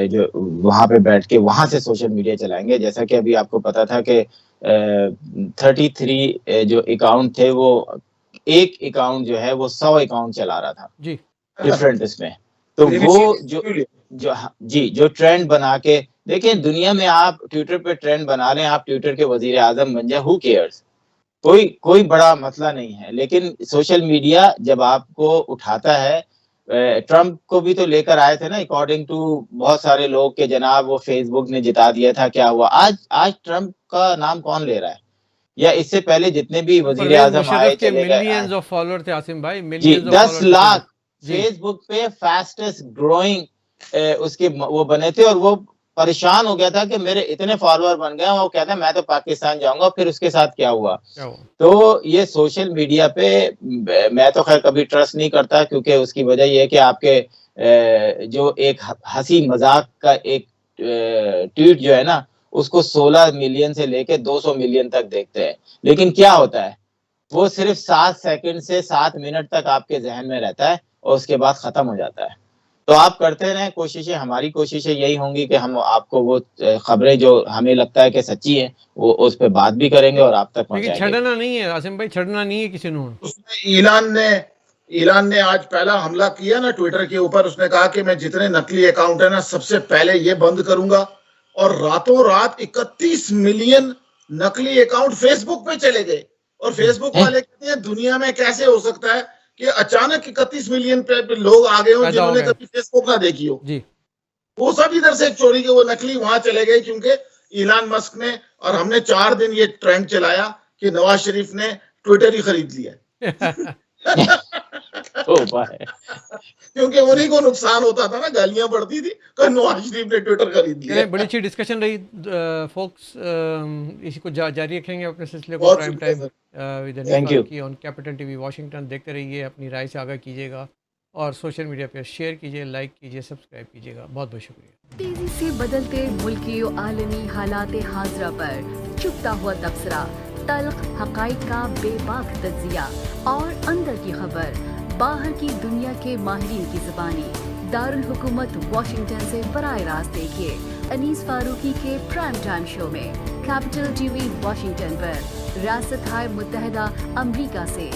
Speaker 4: جو وہاں پہ بیٹھ کے وہاں سے سوشل میڈیا چلائیں گے. جیسا کہ ابھی آپ کو پتا تھا کہ 33 جو اکاؤنٹ تھے، وہ ایک اکاؤنٹ جو ہے وہ 100 اکاؤنٹ چلا رہا تھا
Speaker 2: جی
Speaker 4: ڈفرنٹ اس میں. تو وہ جو ٹرینڈ بنا کے دیکھیں دنیا میں، آپ ٹویٹر پہ ٹرینڈ بنا لیں، آپ ٹویٹر کے وزیر اعظم بن جائیں، ہو کیئرز، کوئی بڑا مسئلہ نہیں ہے. لیکن سوشل میڈیا جب آپ کو اٹھاتا ہے ٹرمپ کو بھی تو لے کر آئے تھے نا اکارڈنگ ٹو بہت سارے لوگ کہ جناب وہ فیس بک نے جتا دیا تھا. کیا ہوا آج ٹرمپ کا نام کون لے رہا ہے؟ یا اس سے پہلے جتنے بھی وزیر
Speaker 2: پرویز
Speaker 4: اعظم آئے
Speaker 2: مشرف کے
Speaker 4: چلے گئے,
Speaker 2: ملینز آف فالوور تھے عاصم بھائی,
Speaker 4: جی
Speaker 2: ملینز آف
Speaker 4: 10
Speaker 2: فالوور
Speaker 4: لاکھ
Speaker 2: جی
Speaker 4: فیس بک پہ فاسٹسٹ گروئنگ اس کے وہ بنے تھے, اور وہ پریشان ہو گیا تھا کہ میرے اتنے فالوور بن گئے. وہ کہتا ہے میں تو پاکستان جاؤں گا. پھر اس کے ساتھ کیا ہوا؟
Speaker 2: کیا ہوا؟
Speaker 4: تو یہ سوشل میڈیا پہ میں تو خیر کبھی ٹرسٹ نہیں کرتا, کیونکہ اس کی وجہ یہ ہے کہ آپ کے جو ایک ہنسی مذاق کا ایک ٹویٹ جو ہے نا, اس کو 16 ملین سے لے کے 200 ملین تک دیکھتے ہیں. لیکن کیا ہوتا ہے, وہ صرف 7 سیکنڈ سے 7 منٹ تک آپ کے ذہن میں رہتا ہے اور اس کے بعد ختم ہو جاتا ہے. تو آپ کرتے رہیں کوششیں, ہماری کوششیں یہی ہوں گی کہ ہم آپ کو وہ خبریں جو ہمیں لگتا ہے کہ سچی ہیں وہ اس پہ بات بھی کریں گے اور آپ تک
Speaker 2: لیکن
Speaker 4: پہنچائیں گے.
Speaker 2: چھڑنا نہیں ہے عاصم بھائی, چھڑنا نہیں ہے کسی نے.
Speaker 3: اس میں ایلان نے آج پہلا حملہ کیا نا ٹویٹر کے اوپر. اس نے کہا کہ میں جتنے نقلی اکاؤنٹ ہیں نا سب سے پہلے یہ بند کروں گا, اور راتوں رات 31 ملین نقلی اکاؤنٹ فیس بک پہ چلے گئے. اور فیس بک والے کہتے ہیں دنیا میں کیسے ہو سکتا ہے کہ اچانک 31 ملین پہ لوگ آگئے ہوں جنہوں نے کبھی فیس بک نہ دیکھی ہو.
Speaker 2: جی
Speaker 3: وہ سب ادھر سے چوری کے وہ نقلی وہاں چلے گئے, کیونکہ ایلان مسک نے, اور ہم نے 4 دن یہ ٹرینڈ چلایا کہ نواز شریف نے ٹویٹر ہی خرید لیا کیونکہ انہیں کو نقصان ہوتا تھا نا, گالیاں پڑتی تھی, تو نواز شریف نے ٹویٹر خرید لیا.
Speaker 2: بڑی اچھی ڈسکشن رہی فوکس, اسی کو جاری رکھیں گے اپنے سلسلے کو پرائم ٹائم کی آن کیپٹل ٹی وی واشنگٹن. دیکھتے رہیے, اپنی رائے سے آگاہ کیجیے گا, اور سوشل میڈیا پہ شیئر کیجیے, لائک کیجیے, سبسکرائب کیجیے گا. بہت بہت شکریہ.
Speaker 1: تیزی سے بدلتے ملکی و عالمی حالات حاضرہ پر چپتا ہوا تبصرہ, تلخ حقائق کا بے باک تجزیہ اور اندر کی خبر باہر کی دنیا کے ماہرین کی زبانی. دارالحکومت واشنگٹن سے براہ راست دیکھیے انیس فاروقی کے پرائم ٹائم شو میں کیپٹل ٹی وی واشنگٹن پر, ریاست ہائے متحدہ امریکہ سے